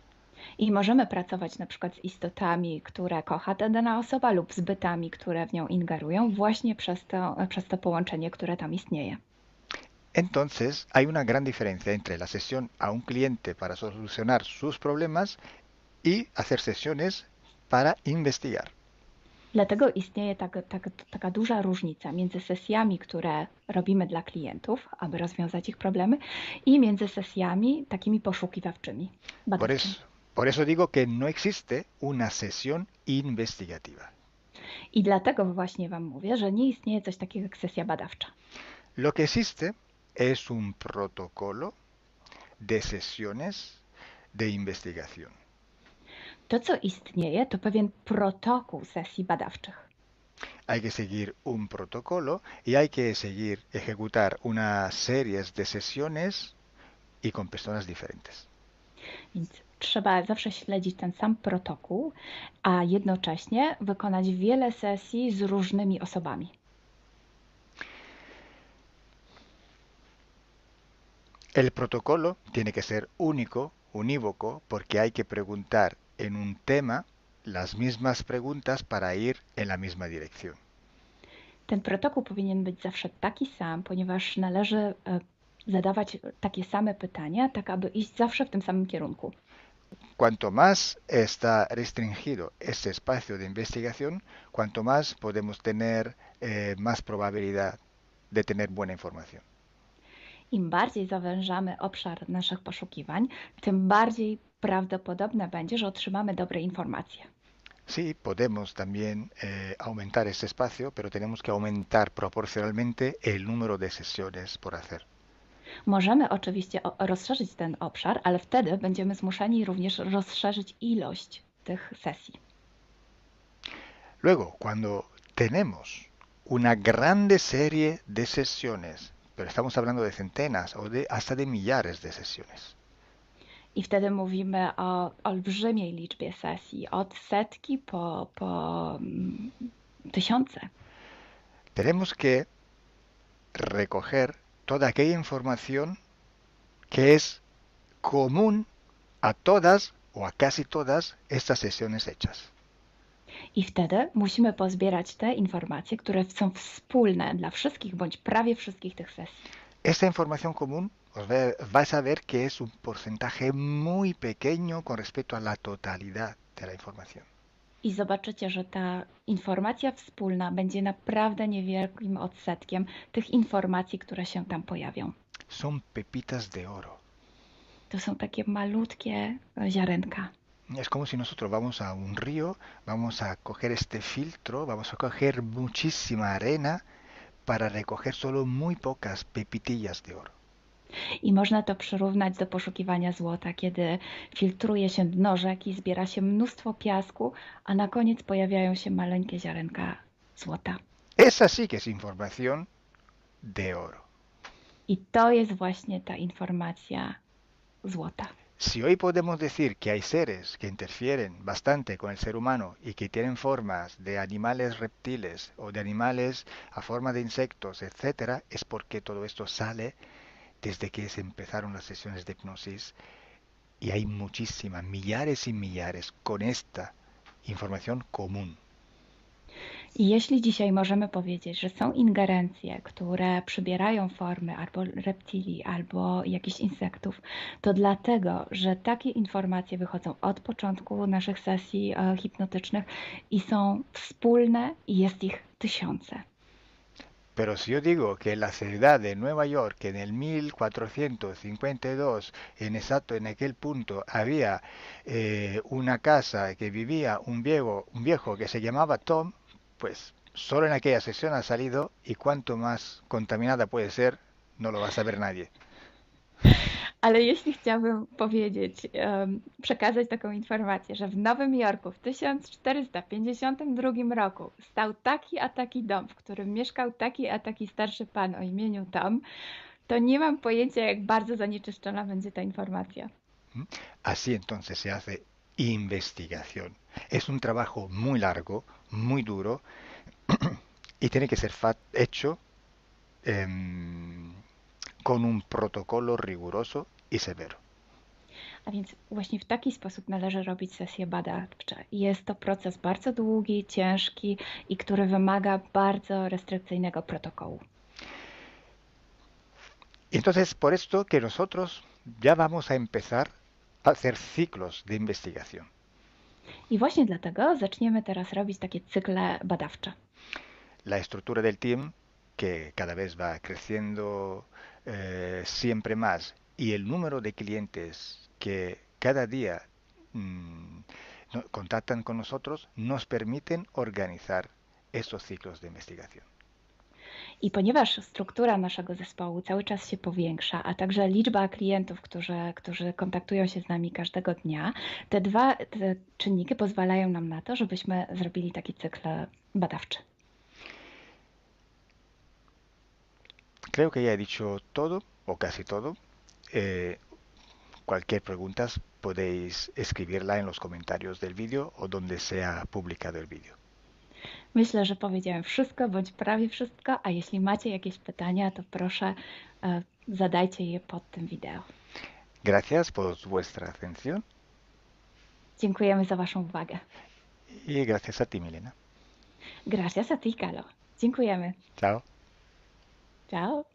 I możemy pracować na przykład z istotami, które kocha ta dana osoba, lub z bytami, które w nią ingerują, właśnie przez to połączenie, które tam istnieje. Entonces, hay una gran diferencia entre la sesión a un cliente para solucionar sus problemas y hacer sesiones para investigar. Dlatego istnieje taka duża różnica między sesjami, które robimy dla klientów, aby rozwiązać ich problemy, i między sesjami takimi poszukiwawczymi, badawczymi. Por eso digo que no existe una sesión investigativa. I dlatego właśnie Wam mówię, że nie istnieje coś takiego jak sesja badawcza. Lo que existe es un protocolo de sesiones de investigación. To, co istnieje, to pewien protokół sesji badawczych. Hay que seguir un protocolo y hay que seguir ejecutar unas series de sesiones y con personas diferentes. Więc trzeba zawsze śledzić ten sam protokół, a jednocześnie wykonać wiele sesji z różnymi osobami. El protocolo tiene que ser único, unívoco, porque hay que preguntar en un tema las mismas preguntas para ir en la misma dirección. Ten protokół powinien być zawsze taki sam, ponieważ należy zadawać takie same pytania, tak aby iść zawsze w tym samym kierunku. Cuanto más está restringido este espacio de investigación, cuanto más podemos tener más probabilidad de tener buena información. Im bardziej zawężamy obszar naszych poszukiwań, tym bardziej prawdopodobne będzie, że otrzymamy dobre informacje. Sí, podemos también aumentar este espacio, pero tenemos que aumentar proporcionalmente el número de sesiones por hacer. Możemy oczywiście rozszerzyć ten obszar, ale wtedy będziemy zmuszeni również rozszerzyć ilość tych sesji. Luego, cuando tenemos una grande serie de sesiones, pero estamos hablando de centenas o hasta de millares de sesiones. I wtedy mówimy o olbrzymiej liczbie sesji, od setki po tysiące. Tenemos que recoger toda aquella información que es común a todas o a casi todas estas sesiones hechas. I wtedy musimy pozbierać te informacje, które są wspólne dla wszystkich bądź prawie wszystkich tych sesji. Esta información común vais a ver que es un porcentaje muy pequeño con respecto a la totalidad de la información. I zobaczycie, że ta informacja wspólna będzie naprawdę niewielkim odsetkiem tych informacji, które się tam pojawią. Son pepitas de oro. To są takie malutkie ziarenka. Es como si nosotros vamos a un río, vamos a coger este filtro, vamos a coger muchísima arena para recoger solo muy pocas pepitillas de oro. I można to przyrównać do poszukiwania złota, kiedy filtruje się dno rzeki, zbiera się mnóstwo piasku, a na koniec pojawiają się maleńkie ziarenka złota. Esa sí que es información de oro. I to jest właśnie ta informacja złota. Si hoy podemos decir que hay seres que interfieren bastante con el ser humano y que tienen formas de animales reptiles o de animales a forma de insectos, etcétera, es porque todo esto sale desde que se empezaron las sesiones de hipnosis y hay muchísimas, millares y millares con esta información común. I jeśli dzisiaj możemy powiedzieć, że są ingerencje, które przybierają formy albo reptilii, albo jakichś insektów, to dlatego, że takie informacje wychodzą od początku naszych sesji hipnotycznych i są wspólne i jest ich tysiące. Pero si yo digo que en la ciudad de Nueva York en el 1452, en aquel punto, había una casa que vivía un viejo que se llamaba Tom, pues solo en aquella sesión ha salido y cuanto más contaminada puede ser, no lo va a saber nadie. Ale jeśli chciałabym powiedzieć, przekazać taką informację, że w Nowym Jorku w 1452 roku stał taki a taki dom, w którym mieszkał taki a taki starszy pan o imieniu Tom, to nie mam pojęcia, jak bardzo zanieczyszczona będzie ta informacja. Así entonces se hace investigación. Es un trabajo muy largo, muy duro y tiene que ser hecho con un protocolo riguroso i severo. A więc właśnie w taki sposób należy robić sesje badawcze. Jest to proces bardzo długi, ciężki i który wymaga bardzo restrykcyjnego protokołu. Entonces, por esto que nosotros ya vamos a empezar a hacer ciclos de investigación. I właśnie dlatego zaczniemy teraz robić takie cykle badawcze. La estructura del team, que cada vez va creciendo siempre más, y el número de clientes que cada día contactan con nosotros, nos permiten organizar estos ciclos de investigación. I ponieważ struktura naszego zespołu cały czas się powiększa, a także liczba klientów, którzy kontaktują się z nami każdego dnia, te czynniki pozwalają nam na to, żebyśmy zrobili taki cykl badawczy. Creo que ya he dicho todo, o casi todo. Cualquier pregunta podéis escribirla en los comentarios del vídeo o donde sea publicado el vídeo. Myślę, że powiedziałem wszystko, bądź prawie wszystko, a jeśli macie jakieś pytania, to proszę zadajcie je pod tym wideo. Gracias por vuestra atención. Dziękujemy za waszą uwagę. Y gracias a ti, Milena. Gracias a ti, Kalo. Dziękujemy. Chao. Ciao.